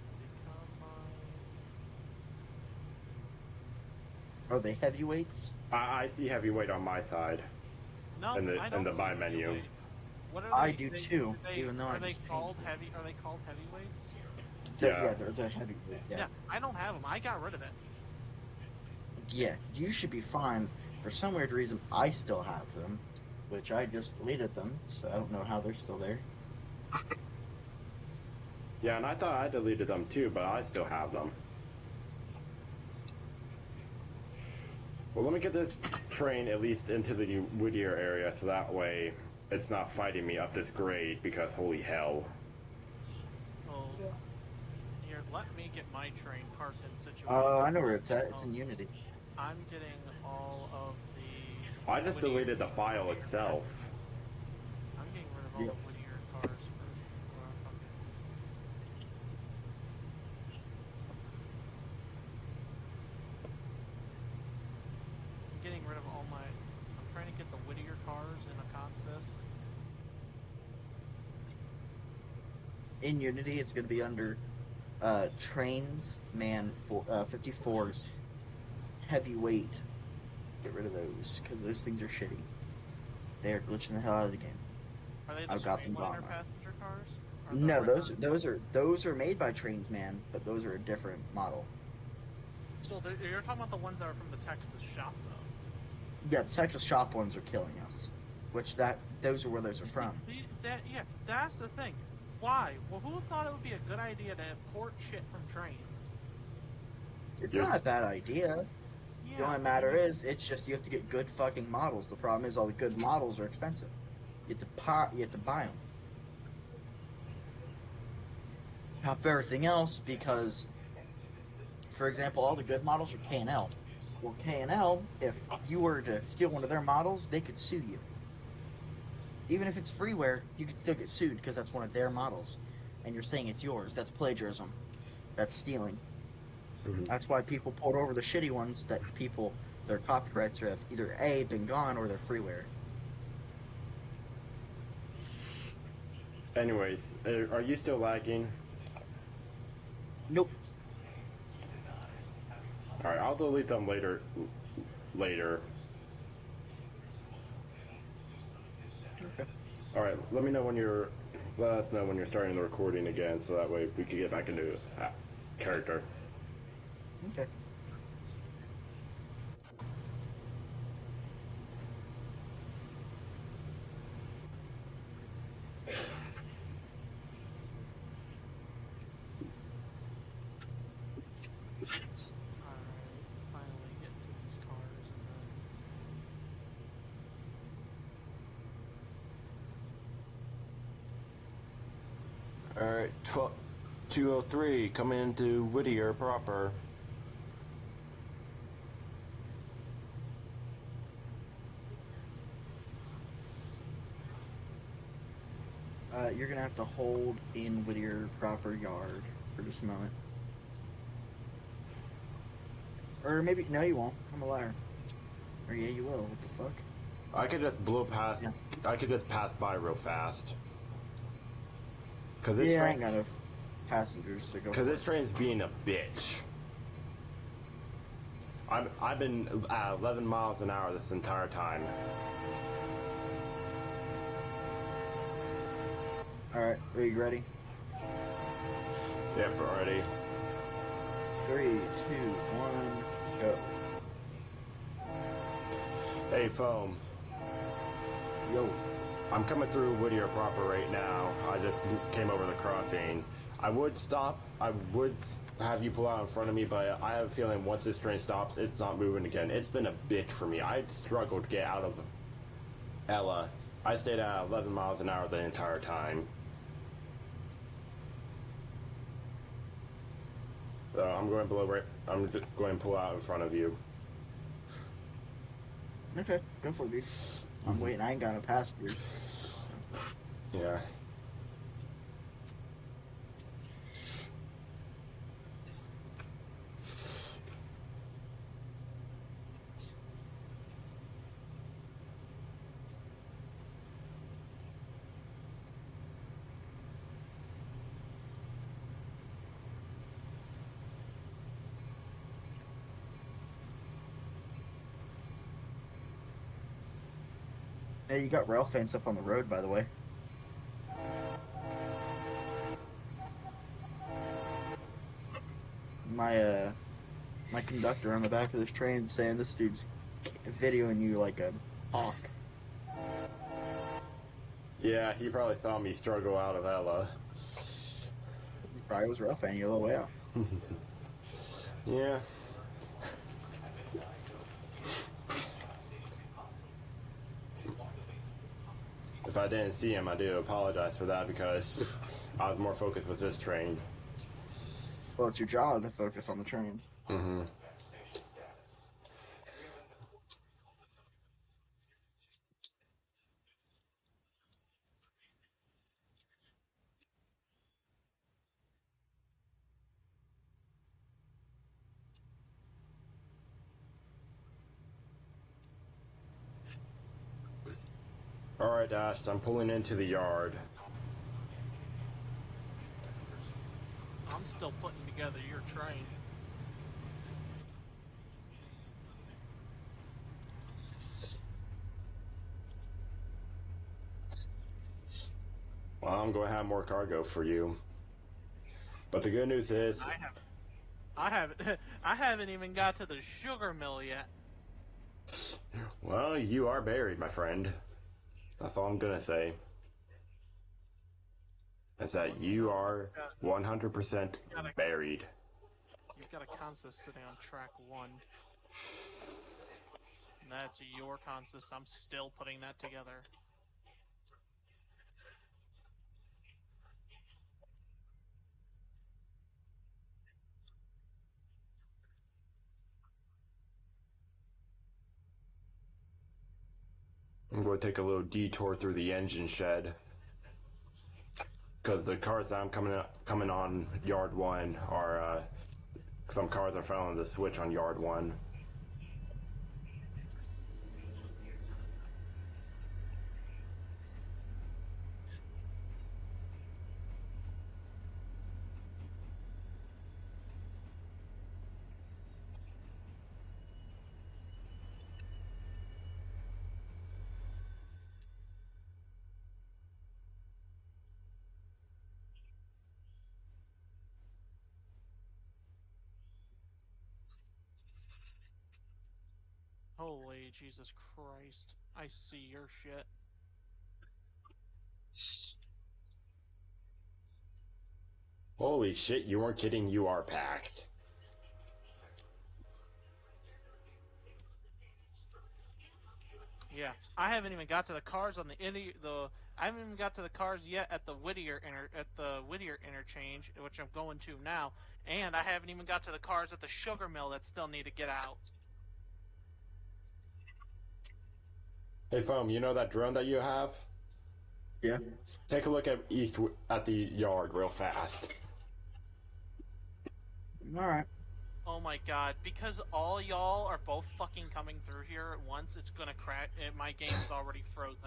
let's see, Are they heavyweights? I see heavyweight on my side. no, In the- I don't in the see buy any menu. weight. What are I they, do they- too, they- even though I are they just called changed heavy? Are they called heavyweights? Yeah. They're heavyweight. Yeah, I don't have them. I got rid of it. Yeah, you should be fine. For some weird reason, I still have them, which I just deleted them, so I don't know how they're still there. Yeah, and I thought I deleted them too, but I still have them. Well, let me get this train at least into the Whittier area so that way it's not fighting me up this grade because holy hell. Well, here, let me get my train parked in situation. Oh, I know where it's at. It's in Unity. I'm getting all of the... I just Whittier- deleted the file itself. I'm getting rid of all Yep. the Whittier cars first before I fucking... I'm getting rid of all my... I'm trying to get the Whittier cars in a consist. In Unity, it's going to be under trains, 54s, heavyweight. Get rid of those, because those things are shitty. They are glitching the hell out of the game. Are they the I've got them Streamliner gone. passenger cars? Or the No, regular- those are made by Trains, man, but those are a different model. So you're talking about the ones that are from the Texas shop, though. Yeah, the Texas shop ones are killing us. Those are where those are from. That's the thing. Why? Well, who thought it would be a good idea to import shit from trains? It's Yes. not a bad idea. Yeah, The only matter is, it's just you have to get good fucking models. The problem is all the good models are expensive. You have to buy them. Top of everything else, because, for example, all the good models are K&L. Well, K&L, if you were to steal one of their models, they could sue you. Even if it's freeware, you could still get sued because that's one of their models, and you're saying it's yours. That's plagiarism. That's stealing. Mhm. That's why people port over the shitty ones that their copyrights have either A, been gone, or they're freeware. Anyways, are you still lagging? Nope. Alright, I'll delete them later. Okay. Alright, let us know when you're starting the recording again, so that way we can get back into character. Okay. Alright, finally get to these cars and then... Alright, 203, coming into Whittier proper. You're gonna have to hold in Whittier proper yard for just a moment. Or maybe, no you won't. I'm a liar. Or yeah, you will. What the fuck? I could just blow past. Yeah. I could just pass by real fast. Cause I this ain't got enough passengers to go. Cause this train's being a bitch. I've been at 11 miles an hour this entire time. Alright, are you ready? Yep, already. 3, 2, 1, go. Hey, Foam. Yo. I'm coming through Whittier proper right now. I just came over the crossing. I would stop. I would have you pull out in front of me, but I have a feeling once this train stops, it's not moving again. It's been a bitch for me. I struggled to get out of Ella. I stayed at 11 miles an hour the entire time. So I'm going I'm just going to pull out in front of you. Okay, go for it, dude. I'm waiting. I ain't got no passengers. Yeah. Hey, you got rail fence up on the road, by the way. My conductor on the back of this train saying this dude's videoing you like a hawk. Yeah, he probably saw me struggle out of Ella. He probably was rail fanning you a little way out. Yeah. If I didn't see him, I do apologize for that because I was more focused with this train. Well, it's your job to focus on the train. Mm-hmm. Alright, Ash, I'm pulling into the yard. I'm still putting together your train. Well, I'm going to have more cargo for you. But the good news is... I haven't even got to the sugar mill yet. Well, you are buried, my friend. That's all I'm gonna say. Is that you are 100% buried. You've got a consist sitting on track 1. And that's your consist. I'm still putting that together. I'm going to take a little detour through the engine shed. Because the cars that I'm coming on yard 1 are, some cars are following the switch on yard 1. Holy Jesus Christ. I see your shit. Holy shit, you weren't kidding, you are packed. Yeah, I haven't even got to the cars on I haven't even got to the cars yet at the Whittier interchange, which I'm going to now, and I haven't even got to the cars at the sugar mill that still need to get out. Hey, Foam, you know that drone that you have? Yeah. Take a look at the yard real fast. Alright. Oh my god, because all y'all are both fucking coming through here at once, it's gonna crash. My game's already frozen.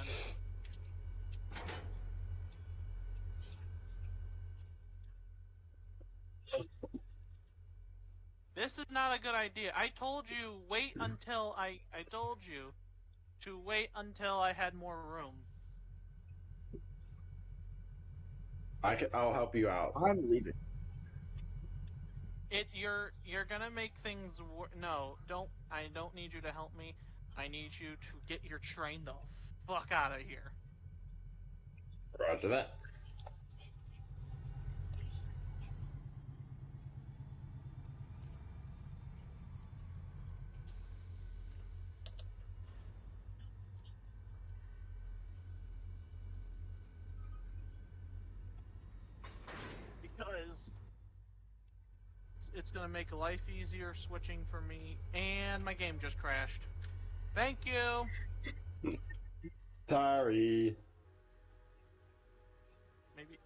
This is not a good idea. I told you I told you to wait until I had more room. I'll help you out. I'm leaving. You're gonna make things no, I don't need you to help me. I need you to get your train the fuck out of here. Roger that. Because it's gonna make life easier switching for me, and my game just crashed. Thank you. Sorry. Maybe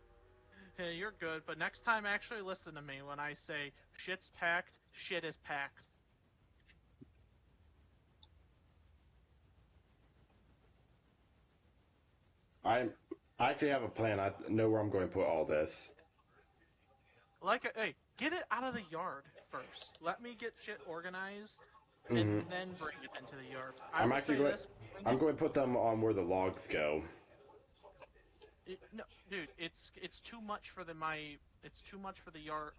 hey, you're good, but next time actually listen to me when I say shit's packed, shit is packed. I actually have a plan. I know where I'm going to put all this. Hey, get it out of the yard first. Let me get shit organized, Mm-hmm. and then bring it into the yard. I'm going to put them on where the logs go. No, dude, it's too much for it's too much for the yard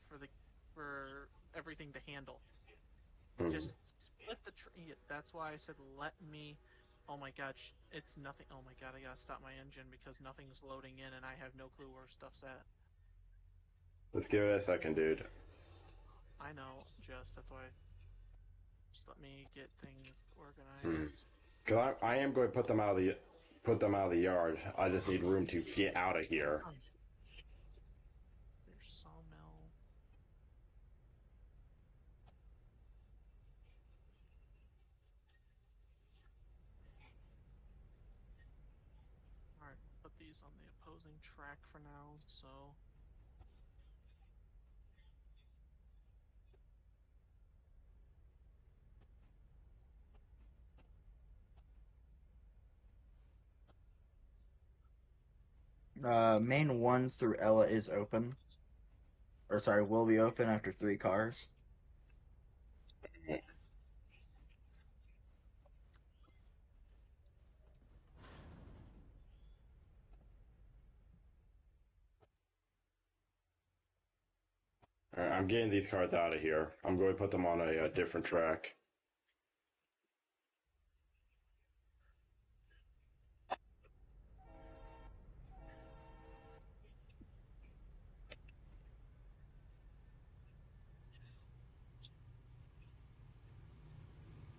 for everything to handle. Mm-hmm. Just split the tree. That's why I said let me. Oh my god, it's nothing. Oh my god, I gotta stop my engine because nothing's loading in and I have no clue where stuff's at. Let's give it a second, dude. I know, that's why. Just let me get things organized. Cause I am going to put them out of the yard. I just need room to get out of here. There's sawmill. these on the opposing track for now, so... Main 1 through Ella is open. Or sorry, will be open after 3 cars. Alright, I'm getting these cars out of here. I'm going to put them on a different track.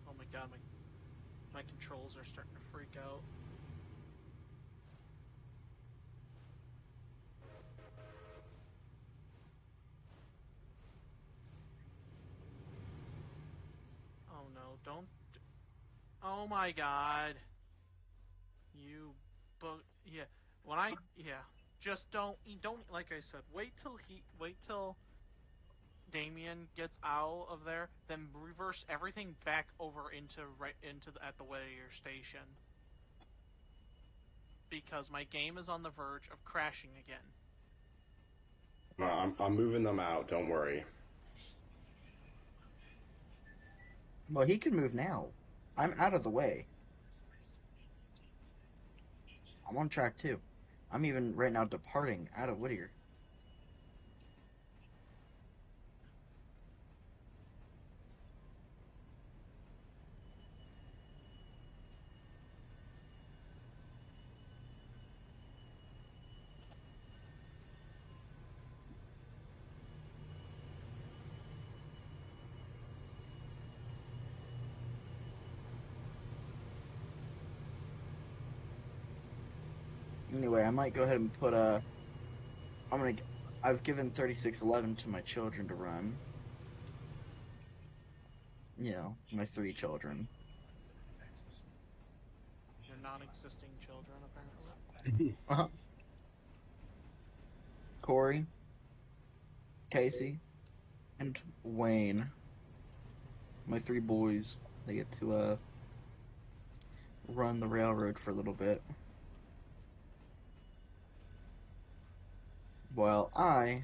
Oh my god, my controls are starting to freak out. Oh no, don't... Oh my god. You... Yeah, when I... Yeah. Just don't, like I said, wait till Damien gets out of there, then reverse everything back over at the Whittier station. Because my game is on the verge of crashing again. I'm moving them out, don't worry. Well, he can move now. I'm out of the way. I'm on track 2. I'm even right now departing out of Whittier. Anyway, I might go ahead and put I've given 3611 to my children to run. You know, my 3 children. Your non-existing children, apparently. Uh-huh. Corey, Casey, and Wayne. My 3 boys. They get to run the railroad for a little bit. While I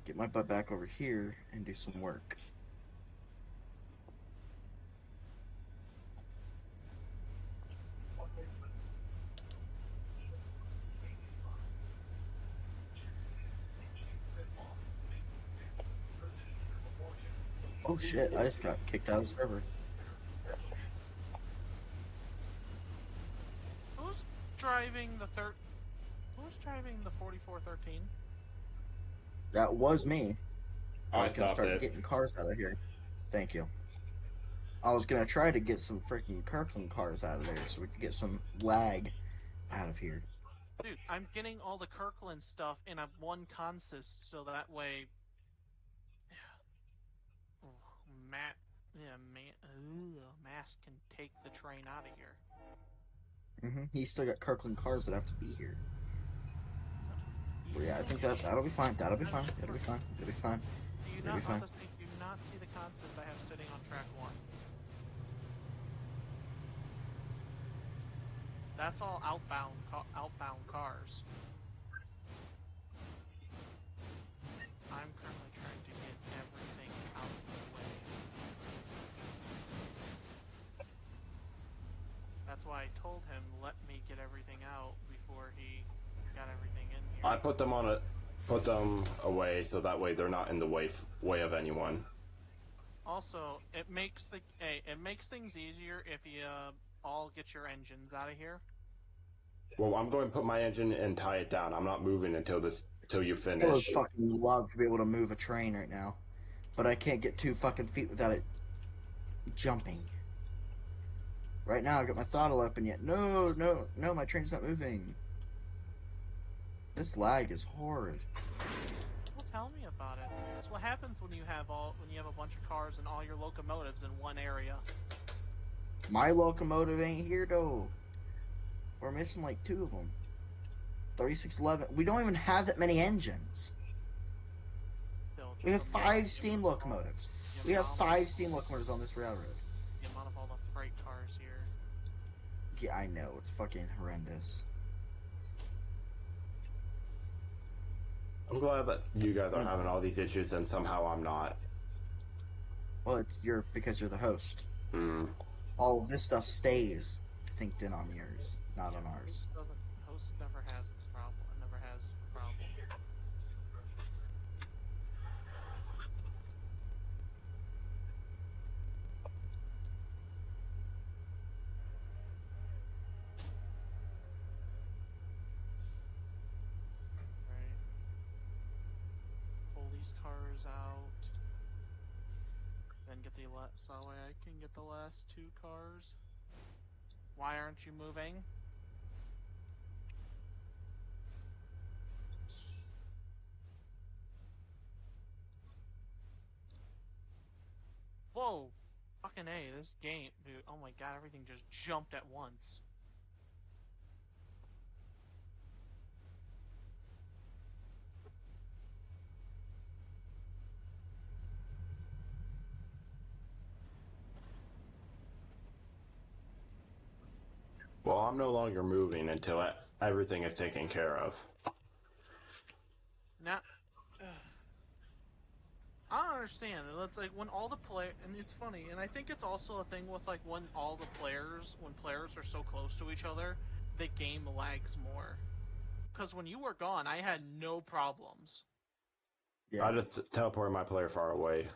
get my butt back over here and do some work. Oh shit, I just got kicked out of the server. Who's driving Who's driving the 4413? That was me. I can stopped start it. getting cars out of here. Thank you. I was gonna try to get some freaking Kirkland cars out of there so we could get some lag out of here. Dude, I'm getting all the Kirkland stuff in a one consist so that way Mask can take the train out of here. He's still got Kirkland cars that have to be here. But yeah, I think that'll be fine. That'll be fine. It'll be fine. It'll be fine. Do you not honestly do not see the consist I have sitting on track 1? That's all outbound cars. I'm currently trying to get everything out of the way. That's why I told him, let me get everything out before he got everything in here. I put them away so that way they're not in the way of anyone. Also, it makes things easier if you all get your engines out of here. Well, I'm going to put my engine and tie it down. I'm not moving until you I finish. would fucking love to be able to move a train right now, but I can't get 2 fucking feet without it jumping. Right now, I got my throttle open yet. No, my train's not moving. This lag is horrid. Well, tell me about it. That's what happens when you have a bunch of cars and all your locomotives in one area. My locomotive ain't here though. We're missing like 2 of them. 3611. We don't even have that many engines. Still, We have just 5 steam locomotives. We have 5 steam locomotives on this railroad. The amount of all the freight cars here. Yeah, I know. It's fucking horrendous. I'm glad that you guys are having all these issues and somehow I'm not. Well, because you're the host. Hmm. All of this stuff stays synced in on yours, not on ours. Host never has the problem. Never has the problem. Right. Pull these cars out. Then get the so that way I can get the last 2 cars. Why aren't you moving? Whoa! Fucking A, this game, dude. Oh my god, everything just jumped at once. Well, I'm no longer moving until everything is taken care of. Now, I don't understand. It's like when all the and it's funny, and I think it's also a thing with like when players are so close to each other, the game lags more. Because when you were gone, I had no problems. Yeah. I just teleported my player far away.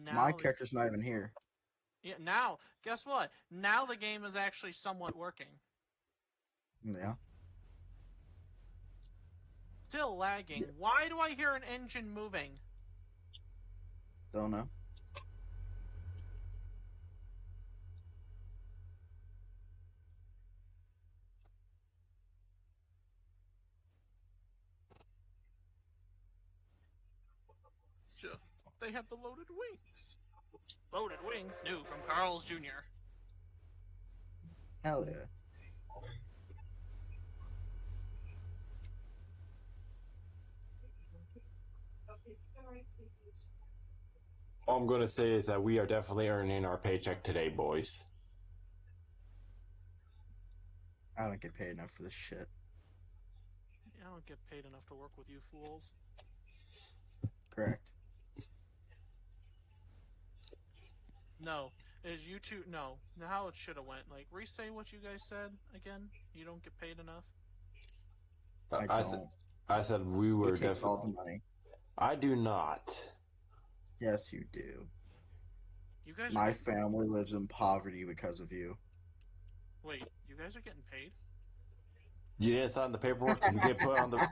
Now, my character's not even here. Yeah, now, guess what? Now the game is actually somewhat working. Yeah. Still lagging. Yeah. Why do I hear an engine moving? Don't know. They have the loaded wings. Loaded wings, new from Carl's Jr. Hell yeah. All I'm going to say is that we are definitely earning our paycheck today, boys. I don't get paid enough for this shit. I don't get paid enough to work with you fools. Correct. No. Is you two... No. How it should have went. Like, re-say what you guys said again? You don't get paid enough? I said we were definitely... He takes all the money. I do not. Yes, you do. You guys My family lives in poverty because of you. Wait, you guys are getting paid? You didn't sign the paperwork to get put on the...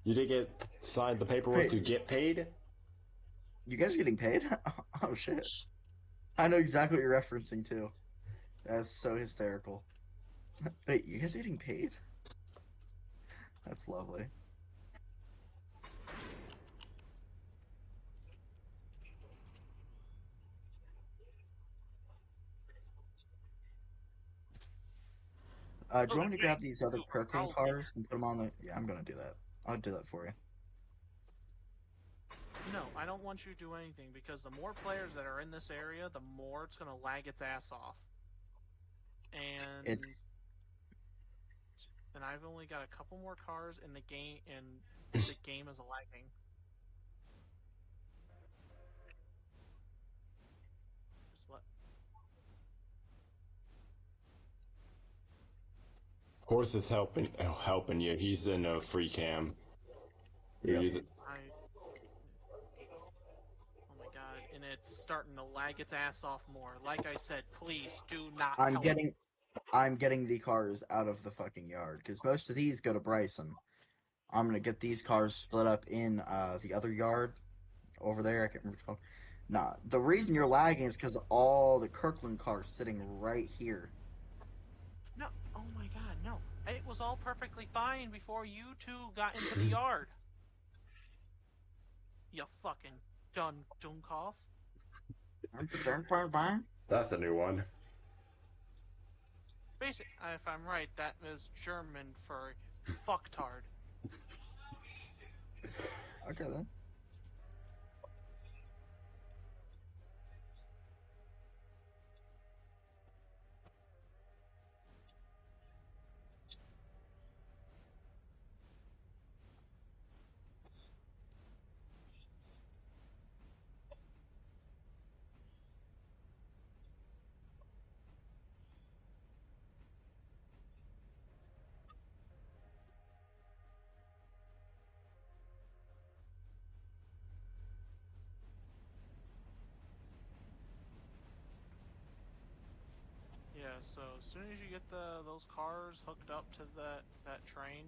You didn't get signed the paperwork to get paid? You guys are getting paid? Oh, shit. I know exactly what you're referencing, too. That's so hysterical. Wait, you guys are getting paid? That's lovely. Do you want me to grab these other Kirkland cars and put them on the... Yeah, I'm gonna do that. I'll do that for you. No, I don't want you to do anything, because the more players that are in this area, the more it's gonna lag its ass off. And... And I've only got a couple more cars in the game, and the game is lagging. Just let... Horse is helping you. He's in a free cam. Yeah. Oh my god, and it's starting to lag its ass off more. Like I said, please do not I'm getting the cars out of the fucking yard, because most of these go to Bryson. I'm gonna get these cars split up in the other yard over there. I can't remember what it's called. Nah, the reason you're lagging is because all the Kirkland cars sitting right here. No, oh my god, no. It was all perfectly fine before you two got into the yard. You fucking Dunkoff. That's a new one. Basic, if I'm right, that is German for fucktard. Okay then. Yeah, so as soon as you get those cars hooked up to that train,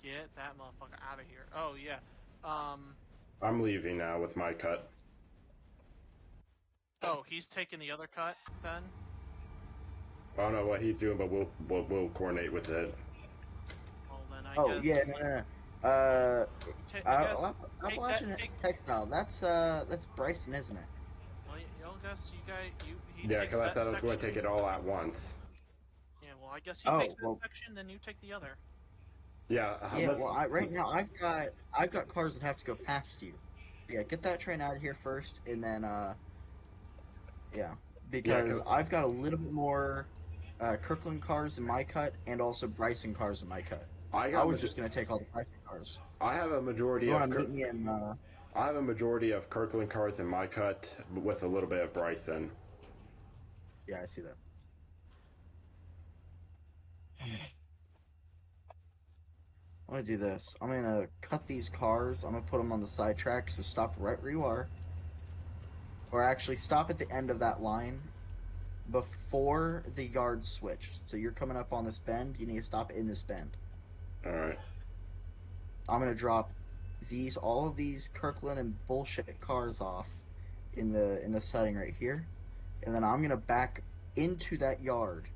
get that motherfucker out of here. Oh yeah. I'm leaving now with my cut. Oh, he's taking the other cut then? I don't know what he's doing, but we'll coordinate with it. Well then I Oh guess yeah, no. I guess I'm take watching that it text now. That's Bryson, isn't it? well, I guess you guys he Yeah, takes because I that said I was going to take section. it all at once. Yeah, well I guess he Oh takes that well, section, then you take the other. Yeah, yeah. let's. Well, right now I've got cars that have to go past you. Yeah, get that train out of here first, and then yeah, Yeah, because I've got a little bit more Kirkland cars in my cut, and also Bryson cars in my cut. I was just gonna take all the Bryson cars. I have a If majority you want of to meet me in, I have a majority of Kirkland cars in my cut with a little bit of Bryson. yeah, I see that. I'm gonna do this. I'm gonna cut these cars. I'm gonna put them on the side track. So stop right where you are, or actually stop at the end of that line before the yard switch. So you're coming up on this bend. You need to stop in this bend. All right. I'm gonna drop all of these Kirkland and bullshit cars off in the setting right here, and then I'm gonna back into that yard.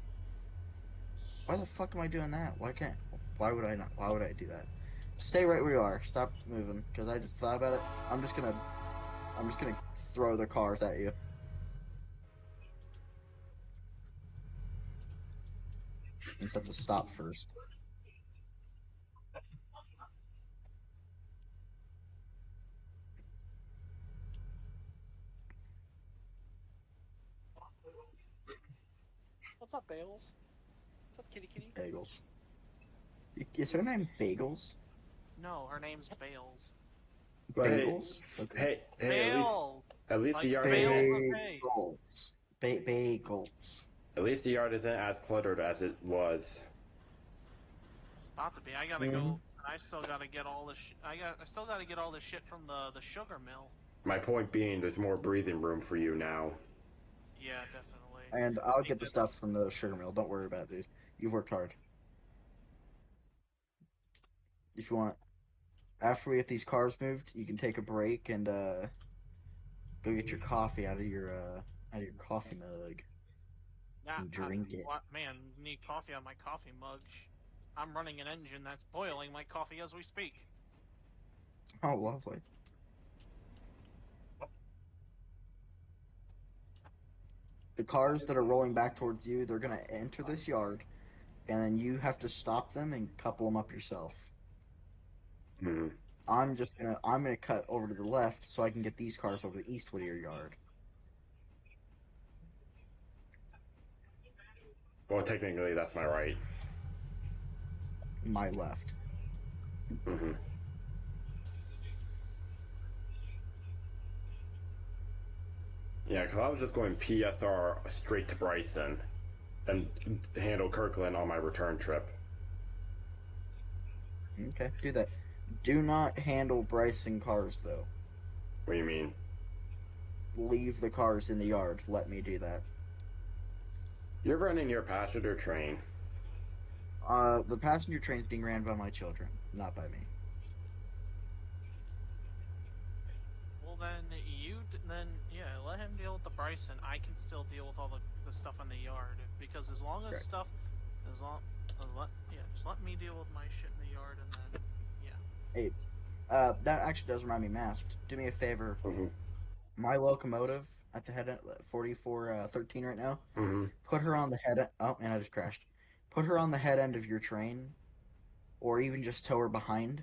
Why the fuck am I doing that? Why would I not? Why would I do that? Stay right where you are. Stop moving, because I just thought about it. I'm just gonna throw the cars at you. You just have to stop first. What's up, Bales? What's up, kitty kitty? Bagels. Is her name Bagels? No, her name's Bales. But Bagels? Okay. hey, Bale! at least the Like yard Bales isn't, of hay. Bagels. Bagels. at least the yard isn't as cluttered as it was. It's about to be. I gotta go. I still gotta get all this. I still gotta get all this shit from the sugar mill. My point being, there's more breathing room for you now. Yeah, definitely. And I'll get the stuff from the sugar mill. Don't worry about it, dude. You've worked hard. If you want, after we get these cars moved, you can take a break and go get your coffee out of your coffee mug Nah, and drink it. What, man, need coffee on my coffee mug. I'm running an engine that's boiling my coffee as we speak. Oh, lovely. The cars that are rolling back towards you, they're gonna enter this yard, and then you have to stop them and couple them up yourself. Hmm. I'm gonna cut over to the left so I can get these cars over the east Whittier yard. Well, technically, that's my right. My left. Mm-hmm. Yeah, because I was just going PSR straight to Bryson and handle Kirkland on my return trip. Okay, do that. Do not handle Bryson cars though. What do you mean? Leave the cars in the yard. Let me do that. You're running your passenger train. The passenger train is being ran by my children, not by me. Well, then yeah, let him deal with the Bryson. I can still deal with all the stuff in the yard because as long as Correct. stuff, just let me deal with my shit in the yard and then yeah. Hey, that actually does remind me, Masked. Do me a favor. Mm-hmm. My locomotive at the head 4413 right now. Mm-hmm. Put her on the head. Oh, and I just crashed. Put her on the head end of your train, or even just tow her behind,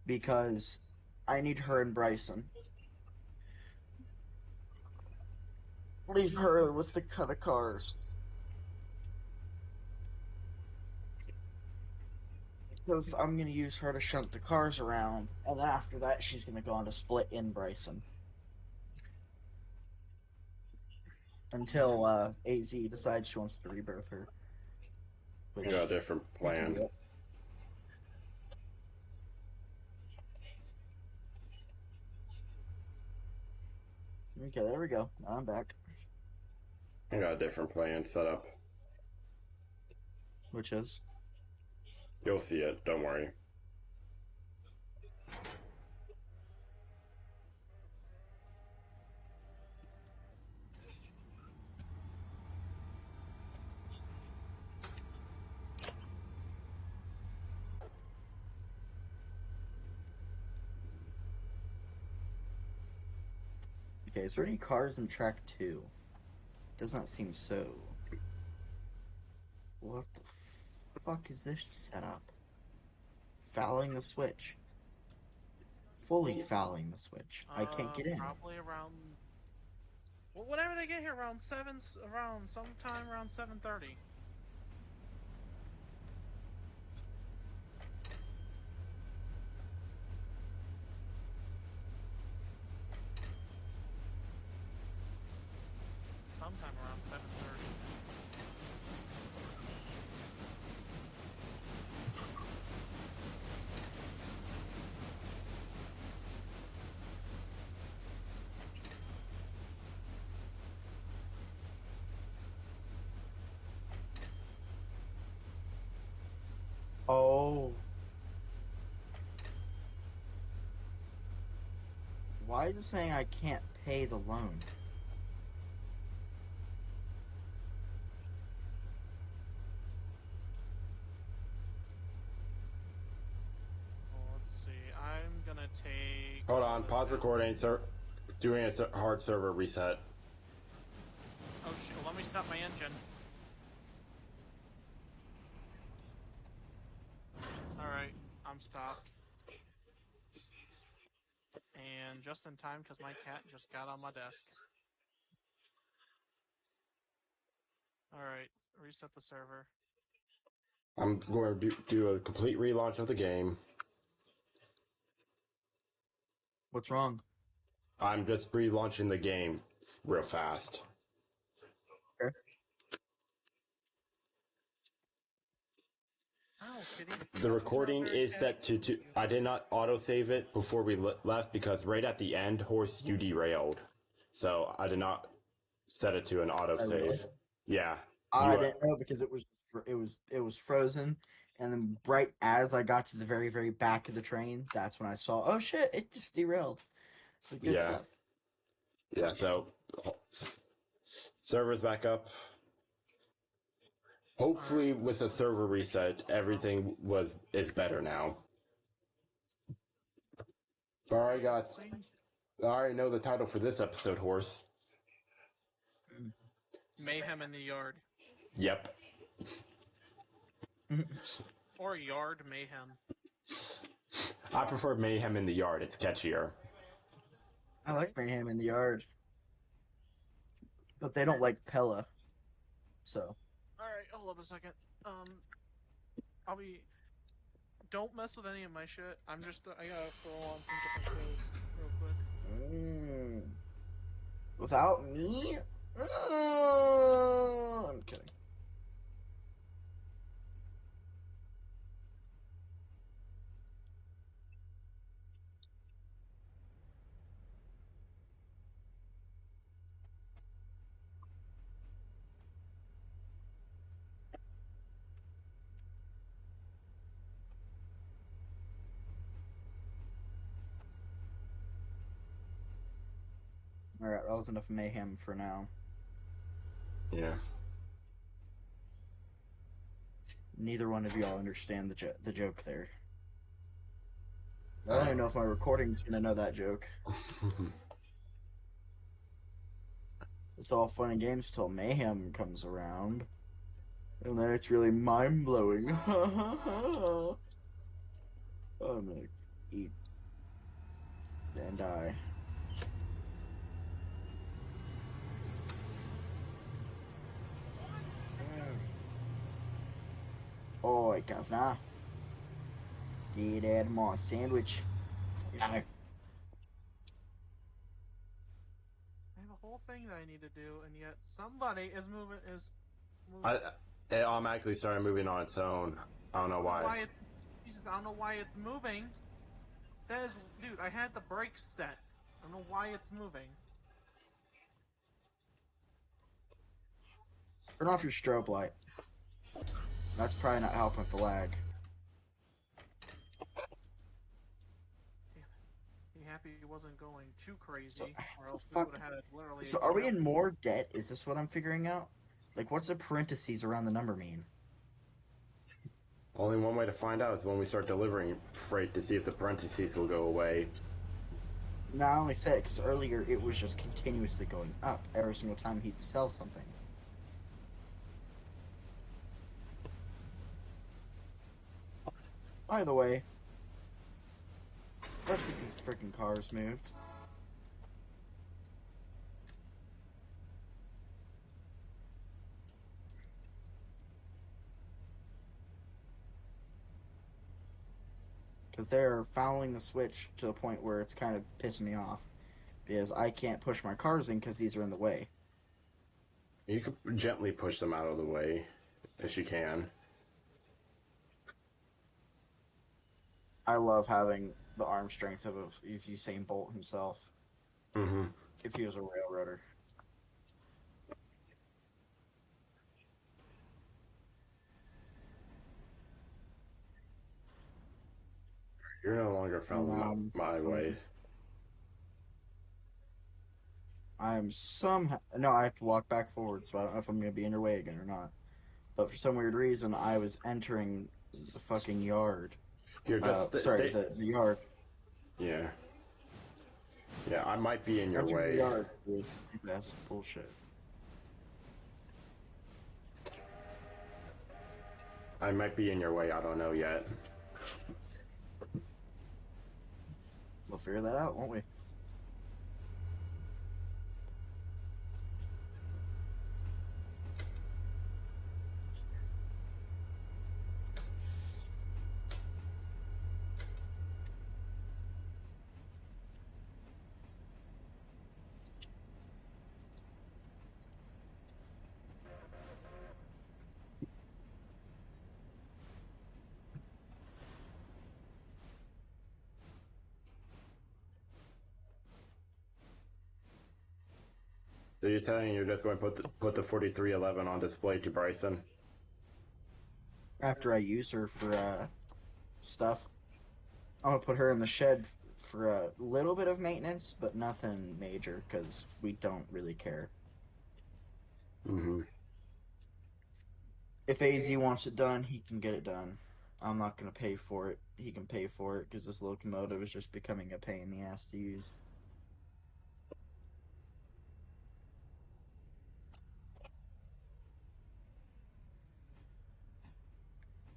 because I need her and Bryson. Leave her with the cut of cars. Because I'm going to use her to shunt the cars around, and after that, she's going to go on to split in Bryson. Until AZ decides she wants to rebirth her. I got a different plan. Okay, there we go. Now I'm back. I got a different plan set up. Which is? You'll see it, don't worry. Okay, is there any cars in track 2? Does not seem so. What the fuck is this setup? Fouling the switch. Fully fouling the switch. I can't get in. Probably around. Well, whatever they get here, around sometime around 7:30. Sometime around 7:30. Oh. Why is it saying I can't pay the loan? Well, let's see. I'm gonna take. Hold on, pause recording, sir. Doing a hard server reset. Oh shit! Let me stop my engine. Alright, I'm stopped. And just in time because my cat just got on my desk. Alright, reset the server. I'm going to do a complete relaunch of the game. What's wrong? I'm just relaunching the game real fast. Okay. Ow, kitty. The recording is set to I did not autosave it before we left because right at the end, Horse, you derailed. So I did not set it to an autosave. Really? Yeah. I didn't know because it was frozen, and then right as I got to the very, very back of the train, that's when I saw, oh shit, it just derailed. So good Yeah. stuff. Yeah, so server's back up. Hopefully with a server reset, everything is better now. Alright guys. I already know the title for this episode, Horse. Mayhem in the yard. Yep. Or yard mayhem. I prefer Mayhem in the Yard, it's catchier. I like Mayhem in the yard. But they don't like Pella. So. Alright, hold up a second. I'll be... Don't mess with any of my shit. I gotta throw on some different clothes real quick. Without me? I'm kidding. Alright, that was enough mayhem for now. Yeah. Neither one of y'all understand the joke there. I don't even know if my recording's gonna know that joke. It's all fun and games till Mayhem comes around. And then it's really mind-blowing. I'm gonna eat and die. Oi, governor. Get out of my sandwich. No. I have a whole thing that I need to do, and yet somebody is moving. It automatically started moving on its own. I don't know why. Jesus, I don't know why it's moving. That is, dude. I had the brakes set. I don't know why it's moving. Turn off your strobe light. That's probably not helping with the lag. Be happy he wasn't going too crazy, or else we fuck? would have had literally. So are we in more debt? Is this what I'm figuring out? Like, what's the parentheses around the number mean? Only one way to find out is when we start delivering freight to see if the parentheses will go away. No, I only said it because earlier it was just continuously going up every single time he'd sell something. By the way, let's get these freaking cars moved. Because they're fouling the switch to the point where it's kind of pissing me off. Because I can't push my cars in because these are in the way. You could gently push them out of the way, as you can. I love having the arm strength of Usain Bolt himself. Mm-hmm. If he was a railroader. You're no longer following my way. I am somehow... No, I have to walk back forward, so I don't know if I'm going to be in your way again or not. But for some weird reason, I was entering the fucking yard. You're just the yard. Yeah. Yeah, I might be in your Entering way. the yard, dude. That's bullshit. I might be in your way, I don't know yet. We'll figure that out, won't we? So you're telling me you're just going to put the 4311 on display to Bryson? After I use her for stuff, I'm gonna put her in the shed for a little bit of maintenance, but nothing major because we don't really care. Mm-hmm. If AZ wants it done, he can get it done. I'm not gonna pay for it. He can pay for it because this locomotive is just becoming a pain in the ass to use.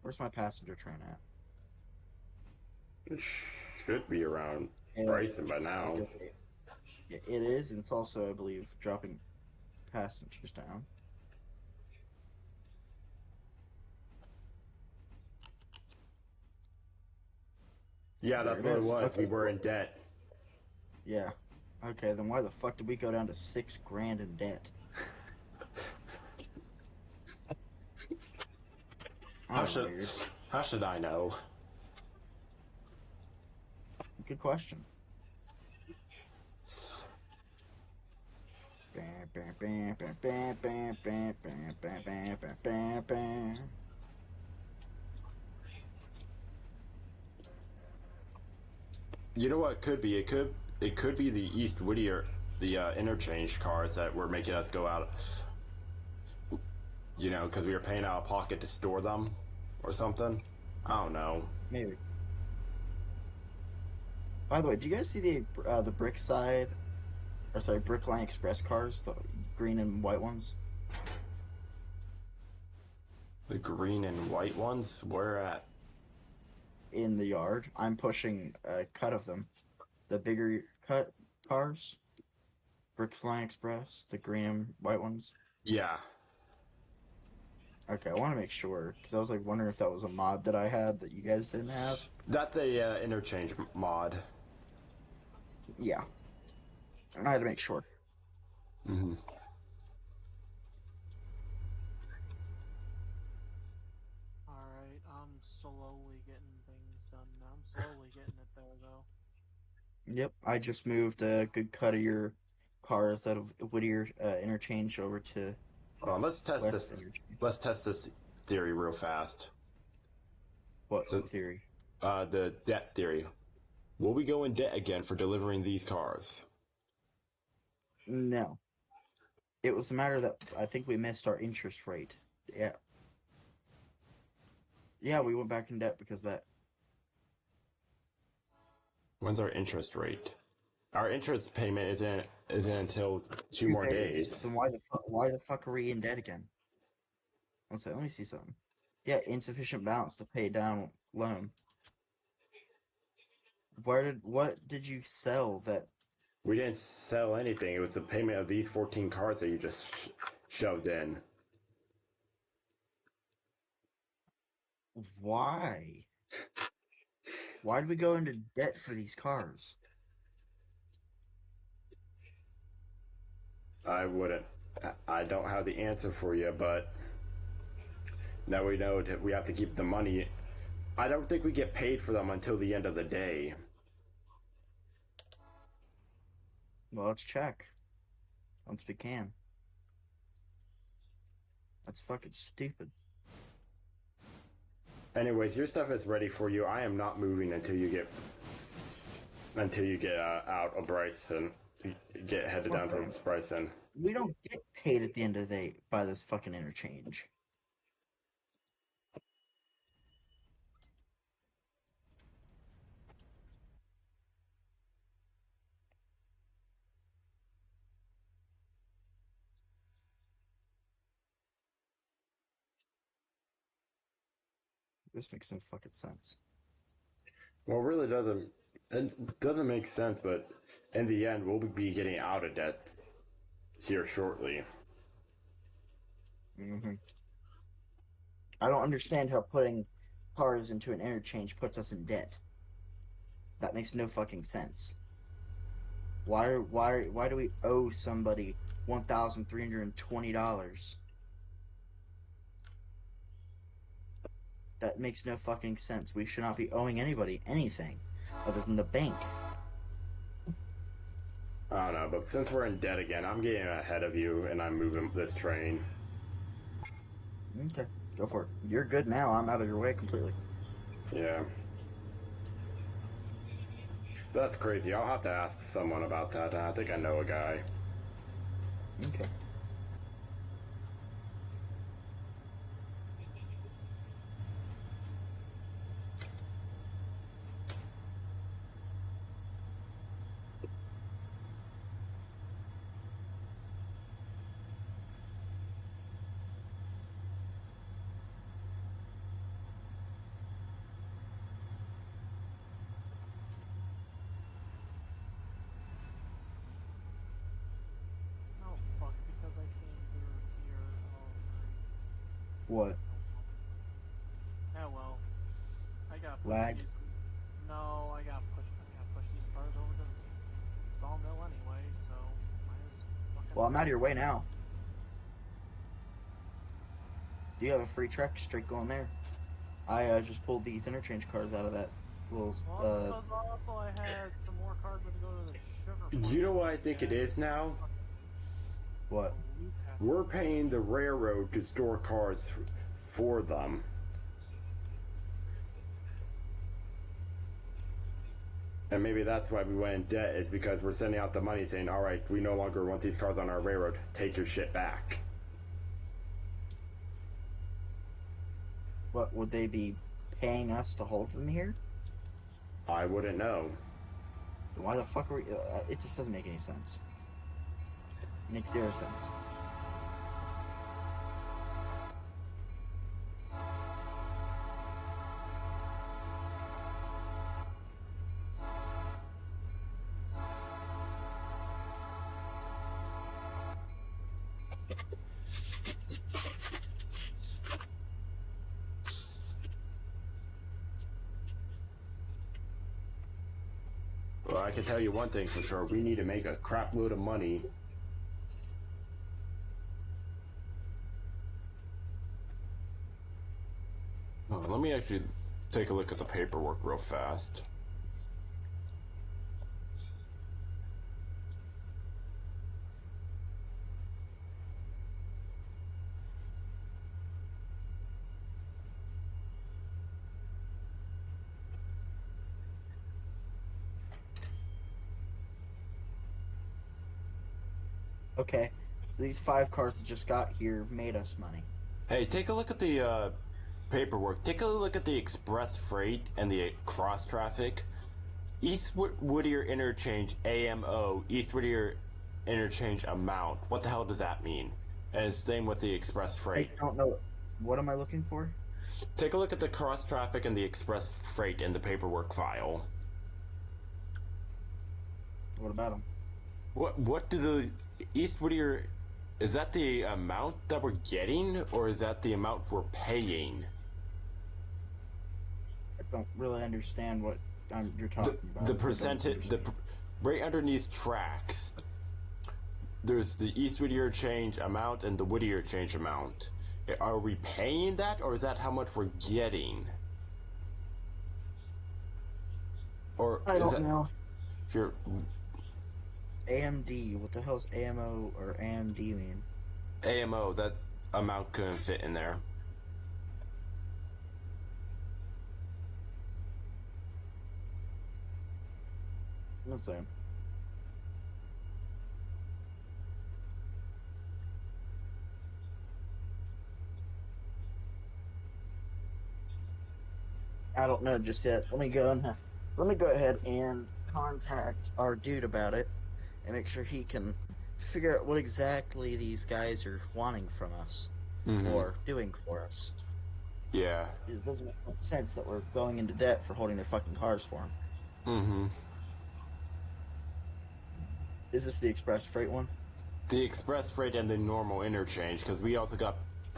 Where's my passenger train at? It should be around Yeah, Bryson by now. Yeah, it is, and it's also, I believe, dropping passengers down. Yeah, that's There what it it is. was. Okay. We were in debt. Yeah. Okay, then why the fuck did we go down to $6,000 in debt? How should I know? Good question. You know what it could be? It could be the East Whittier, the interchange cars that were making us go out. You know, because we were paying out of pocket to store them, or something. I don't know. Maybe. By the way, do you guys see the Brickside, or sorry, Brickline Express cars? green and white ones. The green and white ones? Where at? In the yard. I'm pushing a cut of them. The bigger cut cars. Bricks Line Express, the green and white ones. Yeah. Okay, I want to make sure, because I was like wondering if that was a mod that I had that you guys didn't have. That's a interchange mod. Yeah. I had to make sure. Mm-hmm. Alright, I'm slowly getting things done. I'm slowly getting it there, though. Yep, I just moved a good cut of your cars out of Whittier Interchange over to Hold on, let's test West this. Interchange. Let's test this theory real fast. What So- theory? The debt theory. Will we go in debt again for delivering these cars? No. It was the matter that I think we missed our interest rate. Yeah. Yeah, we went back in debt because of that. When's our interest rate? Our interest payment isn't until 2 more days. Then why the fuck are we in debt again? Let me see something. Yeah, insufficient balance to pay down loan. What did you sell that? We didn't sell anything. It was the payment of these 14 cars that you just shoved in. Why? Why did we go into debt for these cars? I don't have the answer for you, but now we know that we have to keep the money. I don't think we get paid for them until the end of the day. Well, let's check. Once we can. That's fucking stupid. Anyways, your stuff is ready for you. I am not moving until you get out of Bryson. Get headed down to Bryson. We don't get paid at the end of the day by this fucking interchange. This makes no fucking sense. Well, it really doesn't. It doesn't make sense, but in the end, we'll be getting out of debt here shortly. I don't understand how putting cars into an interchange puts us in debt. That makes no fucking sense. Why do we owe somebody $1,320? That makes no fucking sense. We should not be owing anybody anything other than the bank. I don't know, but since we're in debt again, I'm getting ahead of you and I'm moving this train. Okay, go for it. You're good now. I'm out of your way completely. Yeah. That's crazy. I'll have to ask someone about that. I think I know a guy. Okay. Oh, fuck, because I came through here. Oh, great. What? Yeah, well, I got Lag? No, I got push these cars over to the sawmill anyway, so might as fucking. Well, I'm out of your way now. Do you have a free truck straight going there? I just pulled these interchange cars out of that little. Well, because also I had some more cars that go to the sugar. You know what I think it is now? What? We're paying the railroad to store cars for them. And maybe that's why we went in debt, is because we're sending out the money saying, all right, we no longer want these cars on our railroad. Take your shit back. What would they be paying us to hold them here? I wouldn't know. Why the fuck are we? It just doesn't make any sense. It makes zero sense. Well, I can tell you one thing for sure. We need to make a crap load of money. Oh, let me actually take a look at the paperwork real fast. Okay, so these 5 cars that just got here made us money. Hey, take a look at the paperwork. Take a look at the express freight and the cross traffic. East Whittier interchange AMO, East Whittier interchange amount. What the hell does that mean? And same with the express freight. I don't know. What am I looking for? Take a look at the cross traffic and the express freight in the paperwork file. What about them? What do the East Whittier, is that the amount that we're getting, or is that the amount we're paying? I don't really understand what you're talking about. The percentage, right underneath tracks, there's the East Whittier change amount and the Whittier change amount. Are we paying that, or is that how much we're getting? Or I is don't that, know. Here, AMD. What the hell's AMO or AMD mean? AMO, that amount couldn't fit in there. Let's see. I don't know just yet. Let me go ahead and contact our dude about it and make sure he can figure out what exactly these guys are wanting from us or doing for us. Yeah. It doesn't make much sense that we're going into debt for holding their fucking cars for them. Mm-hmm. Is this the express freight one? The express freight and the normal interchange, because we also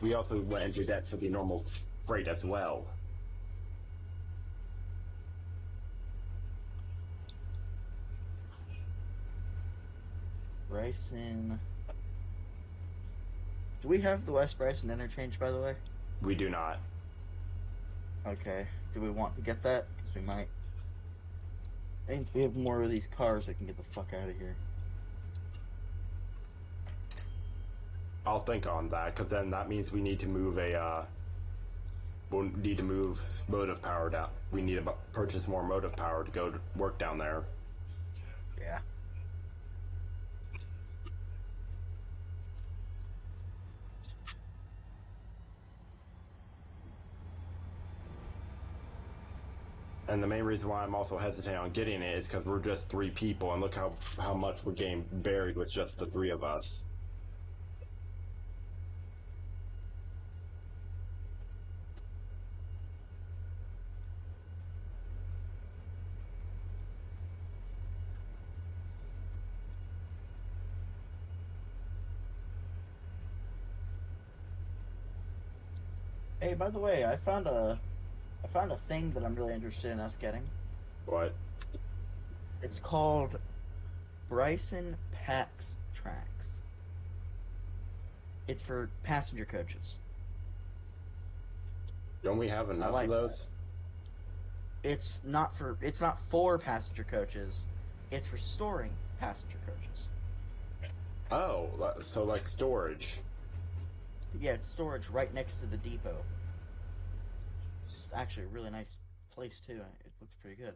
went into debt for the normal freight as well. Bryson. Do we have the West Bryson interchange, by the way? We do not. Okay. Do we want to get that? Because we might. I think if we have more of these cars, that can get the fuck out of here. I'll think on that, because then that means we need to move we'll need to move motive power down. We need to purchase more motive power to go to work down there. Yeah. And the main reason why I'm also hesitating on getting it is because we're just 3 people, and look how much we're getting buried with just the 3 of us. Hey, by the way, I found a thing that I'm really interested in us getting. What? It's called Bryson Pax Tracks. It's for passenger coaches. Don't we have enough of those? It's not for passenger coaches. It's for storing passenger coaches. Oh, so like storage. Yeah, it's storage right next to the depot. It's actually a really nice place too. It looks pretty good.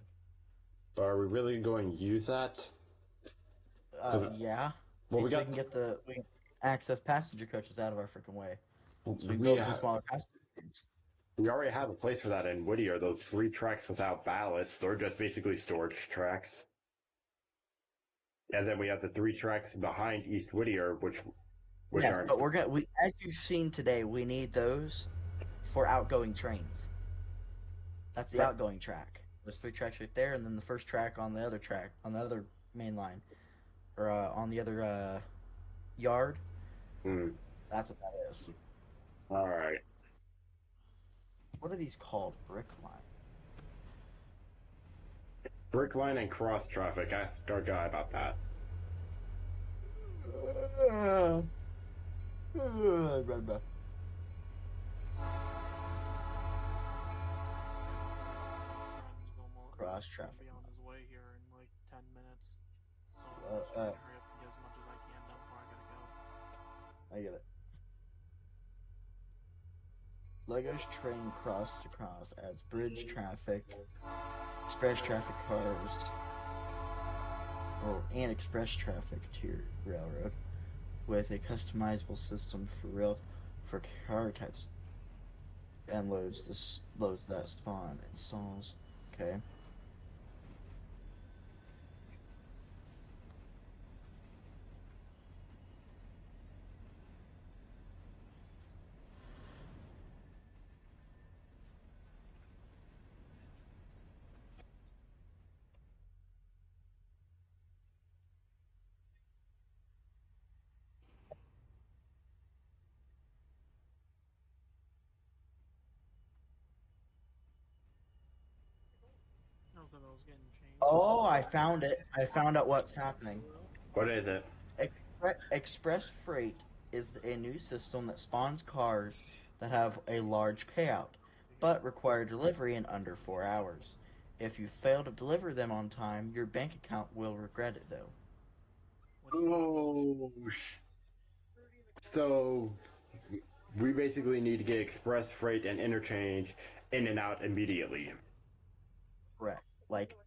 But are we really going to use that? Yeah. Well, we can access passenger coaches out of our freaking way. So we can we build some smaller passenger trains. We already have a place for that in Whittier. Those 3 tracks without ballast, they're just basically storage tracks. And then we have the 3 tracks behind East Whittier, which yes, aren't. But as you've seen today, we need those for outgoing trains. That's the outgoing track. There's 3 tracks right there, and then the first track on the other main line, or on the other yard. That's what that is. All right. What are these called? Brick line. Brick line and cross traffic. Ask our guy about that. Friend's almost Cross gonna traffic. be on his way here in like 10 minutes. So I'm Uh, just trying uh. to hurry up and get as much as I can done before I gotta go. I get it. Lego's train cross to cross adds bridge traffic, express traffic cars, and express traffic to your railroad with a customizable system for car types and loads that spawn installs. Okay. I thought I was getting changed. Oh, I found it. I found out what's happening. What is it? Express Freight is a new system that spawns cars that have a large payout, but require delivery in under 4 hours. If you fail to deliver them on time, your bank account will regret it, though. Oh, so we basically need to get express freight and interchange in and out immediately. Correct. Like,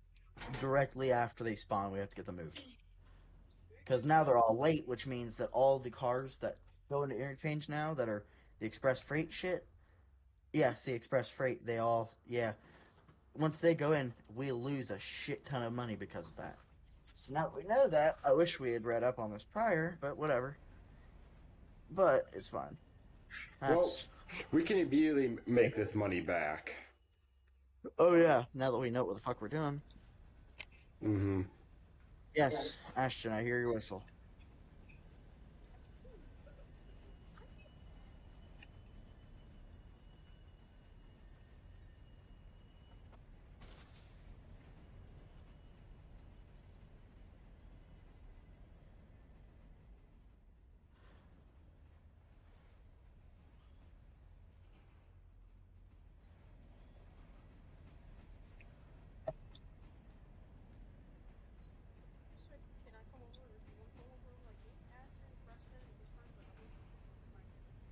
directly after they spawn, we have to get them moved. Because now they're all late, which means that all the cars that go into interchange now that are the express freight shit, yes, the express freight, they all, yeah. Once they go in, we lose a shit ton of money because of that. So now that we know that, I wish we had read up on this prior, but whatever. But it's fine. That's. Well, we can immediately make this money back. Oh yeah, now that we know what the fuck we're doing. Mm-hmm. Yes, Ashton, I hear your whistle.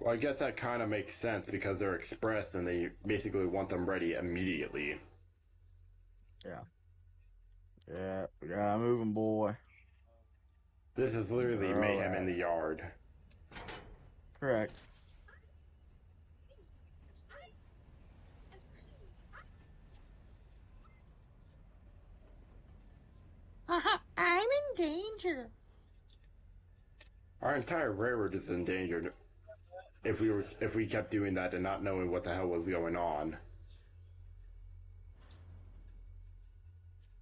Well, I guess that kind of makes sense because they're express and they basically want them ready immediately. Yeah, moving, boy. This is literally mayhem in the yard. Correct. I'm in danger. Our entire railroad is endangered if we kept doing that and not knowing what the hell was going on.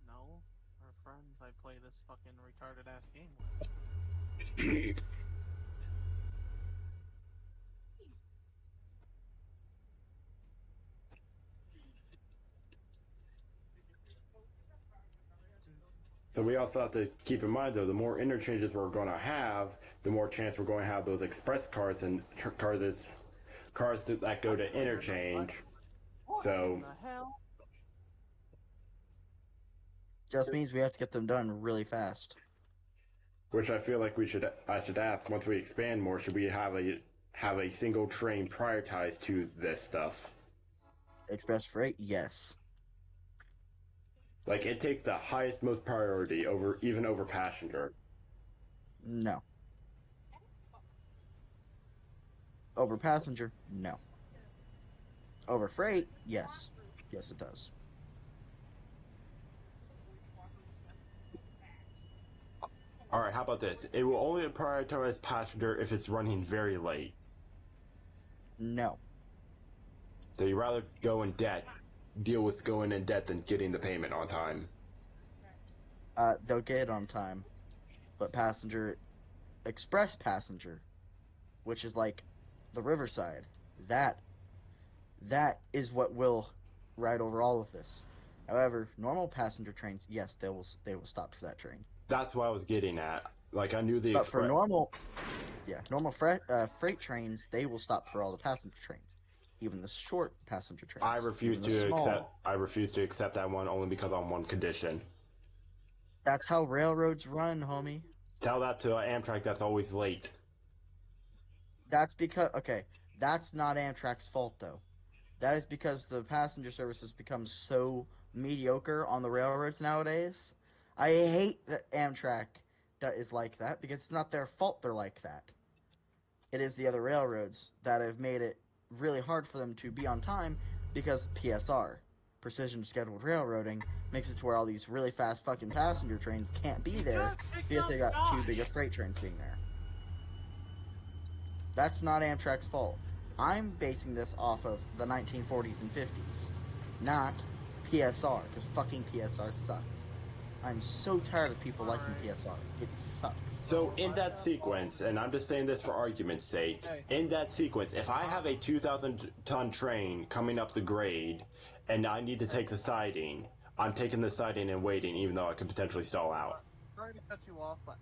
No, our friends I play this fucking retarded ass game with. So we also have to keep in mind, though, the more interchanges we're going to have, the more chance we're going to have those express cars and cars that go to interchange. So What the hell? Just means we have to get them done really fast. which I feel like I should ask once we expand more, should we have a single train prioritized to this stuff? Express freight, yes. Like it takes the highest, most priority even over passenger. No. Over passenger, no. Over freight, yes. Yes, it does. All right, how about this? It will only prioritize passenger if it's running very late. No. So you rather deal with going in debt than getting the payment on time. They'll get it on time. But passenger, express passenger, which is like the riverside. That is what will ride over all of this. However, normal passenger trains, yes, they will stop for that train. That's what I was getting at. Like, I knew the But for express. normal freight trains, they will stop for all the passenger trains, even the short passenger trains. I refuse even the to small. accept. I refuse to accept that one only because on one condition. That's how railroads run, homie. Tell that to Amtrak. That's always late. That's because that's not Amtrak's fault though. That is because the passenger service has become so mediocre on the railroads nowadays. I hate that Amtrak is like that because it's not their fault they're like that. It is the other railroads that have made it really hard for them to be on time because PSR, Precision Scheduled Railroading, makes it to where all these really fast fucking passenger trains can't be there because they got too big of freight trains being there. That's not Amtrak's fault. I'm basing this off of the 1940s and 50s, not PSR, because fucking PSR sucks. I'm so tired of people liking PSR. It sucks. So in that sequence, and I'm just saying this for argument's sake, in that sequence, if I have a 2,000-ton train coming up the grade, and I need to take the siding, I'm taking the siding and waiting, even though I could potentially stall out. Sorry to cut you off, but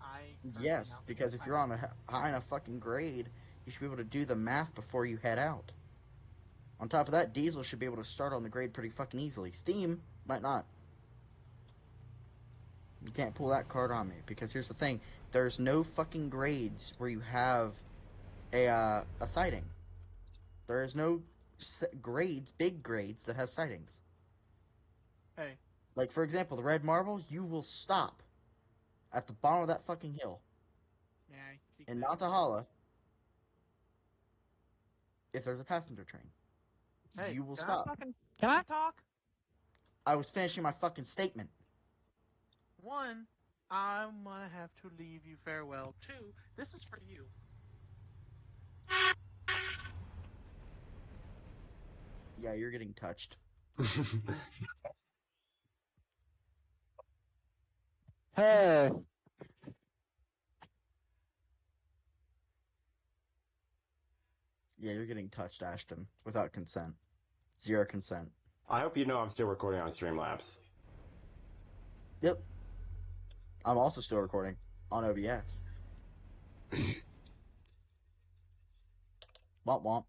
Yes, because if you're on a high enough fucking grade, you should be able to do the math before you head out. On top of that, diesel should be able to start on the grade pretty fucking easily. Steam might not. You can't pull that card on me, because here's the thing. There's no fucking grades where you have a siding. There is no grades, big grades, that have sidings. Hey. Like, for example, the red marble, you will stop at the bottom of that fucking hill. Yeah, In Nantahala, if there's a passenger train, hey, you will stop. Can I talk? I was finishing my fucking statement. One, I'm gonna have to leave you farewell. Two, this is for you. Yeah, you're getting touched. Hey. Yeah, you're getting touched, Ashton, without consent. Zero consent. I hope you know I'm still recording on Streamlabs. Yep. I'm also still recording on OBS. Womp womp.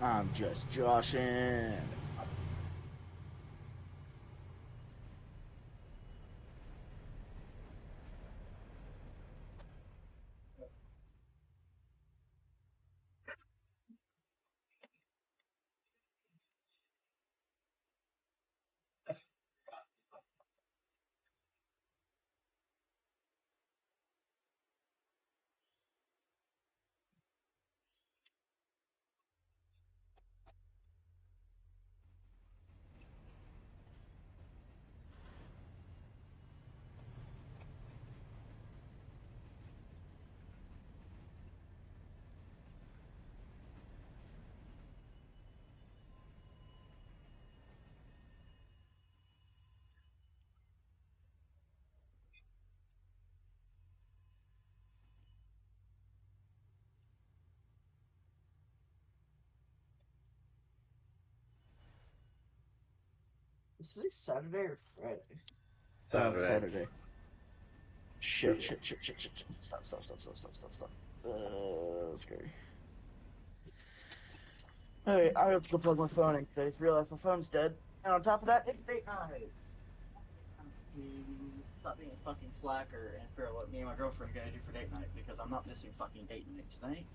I'm just joshing. Is today Saturday or Friday? Saturday. Shit. Stop. That's scary. Alright, I have to go plug my phone in because I just realized my phone's dead. And on top of that, it's date night. Stop being a fucking slacker and figure out what me and my girlfriend are gonna do for date night, because I'm not missing fucking date night tonight.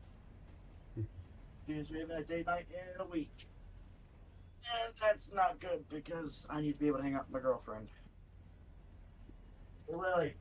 Because we haven't had date night in a week. And that's not good because I need to be able to hang out with my girlfriend. Really?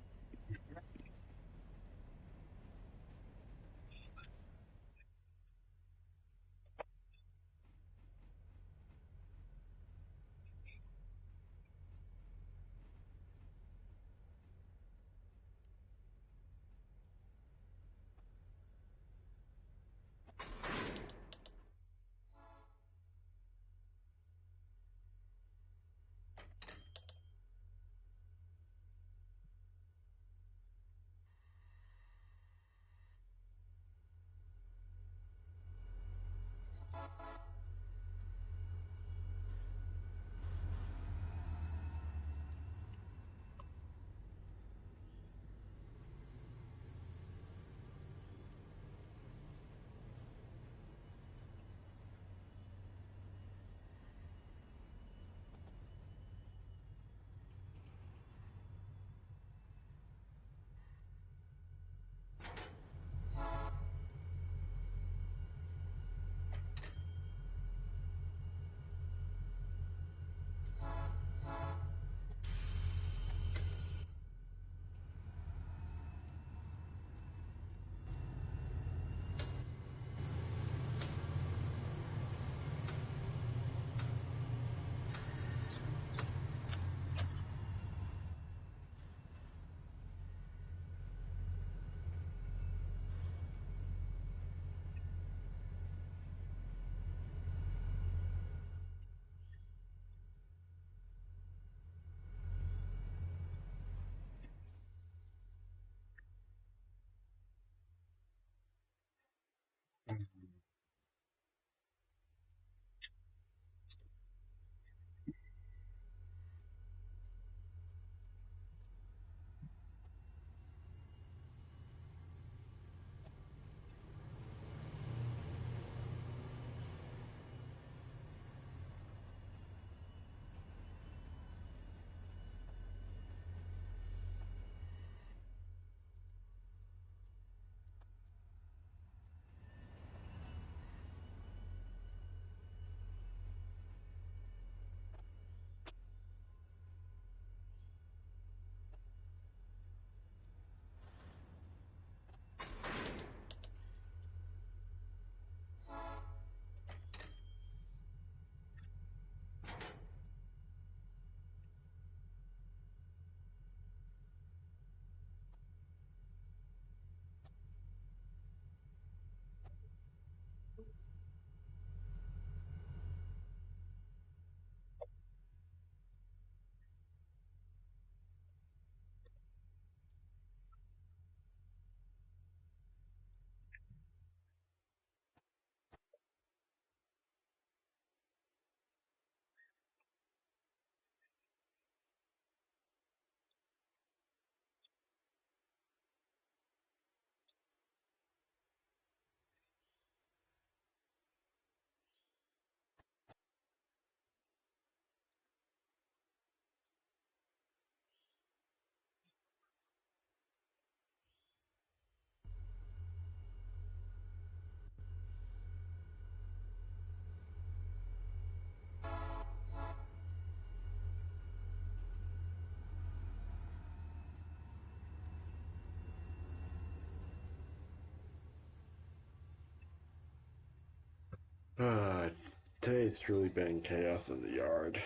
Today's truly been chaos in the yard.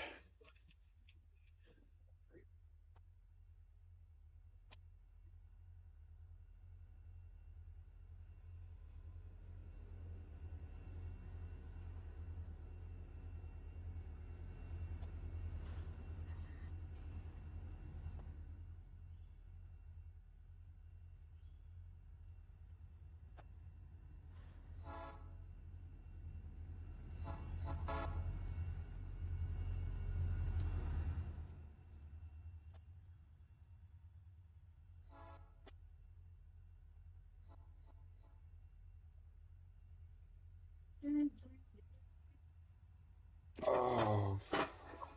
Oh,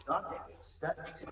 God damn it.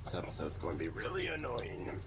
This episode's going to be really annoying.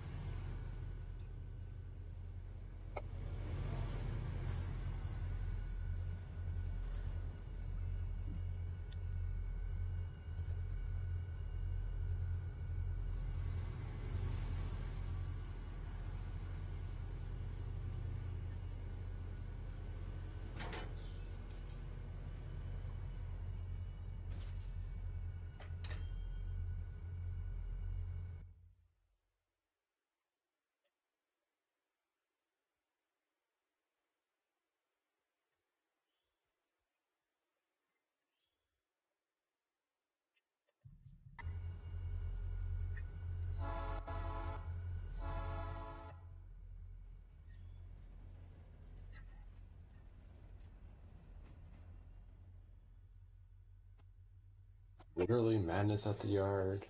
Literally madness at the yard.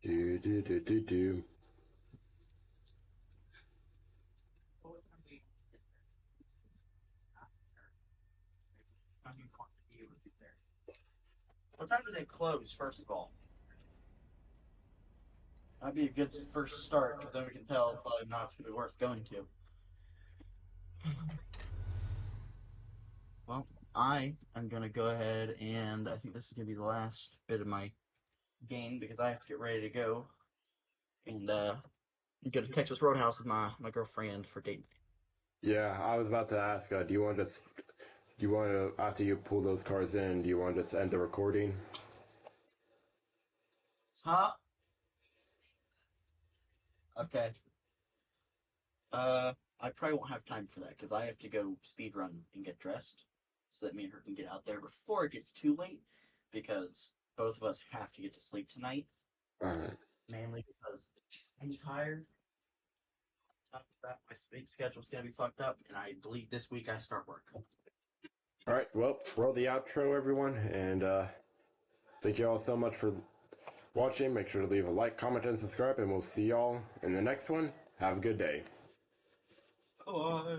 Do do do do do. What time do they close, first of all? That'd be a good first start, because then we can tell if not it's going to be worth going to. Well, I am going to go ahead, and I think this is going to be the last bit of my game, because I have to get ready to go. And go to Texas Roadhouse with my girlfriend for date night. Yeah, I was about to ask, do you want to, after you pull those cards in, do you want to just end the recording? Huh? Okay. I probably won't have time for that, because I have to go speed run and get dressed, so that me and her can get out there before it gets too late, because both of us have to get to sleep tonight. Alright. Mainly because I'm tired. On top of that, my sleep schedule's gonna be fucked up, and I believe this week I start work. Alright, well, roll the outro, everyone, and thank you all so much for watching. Make sure to leave a like, comment, and subscribe, and we'll see y'all in the next one. Have a good day. Bye.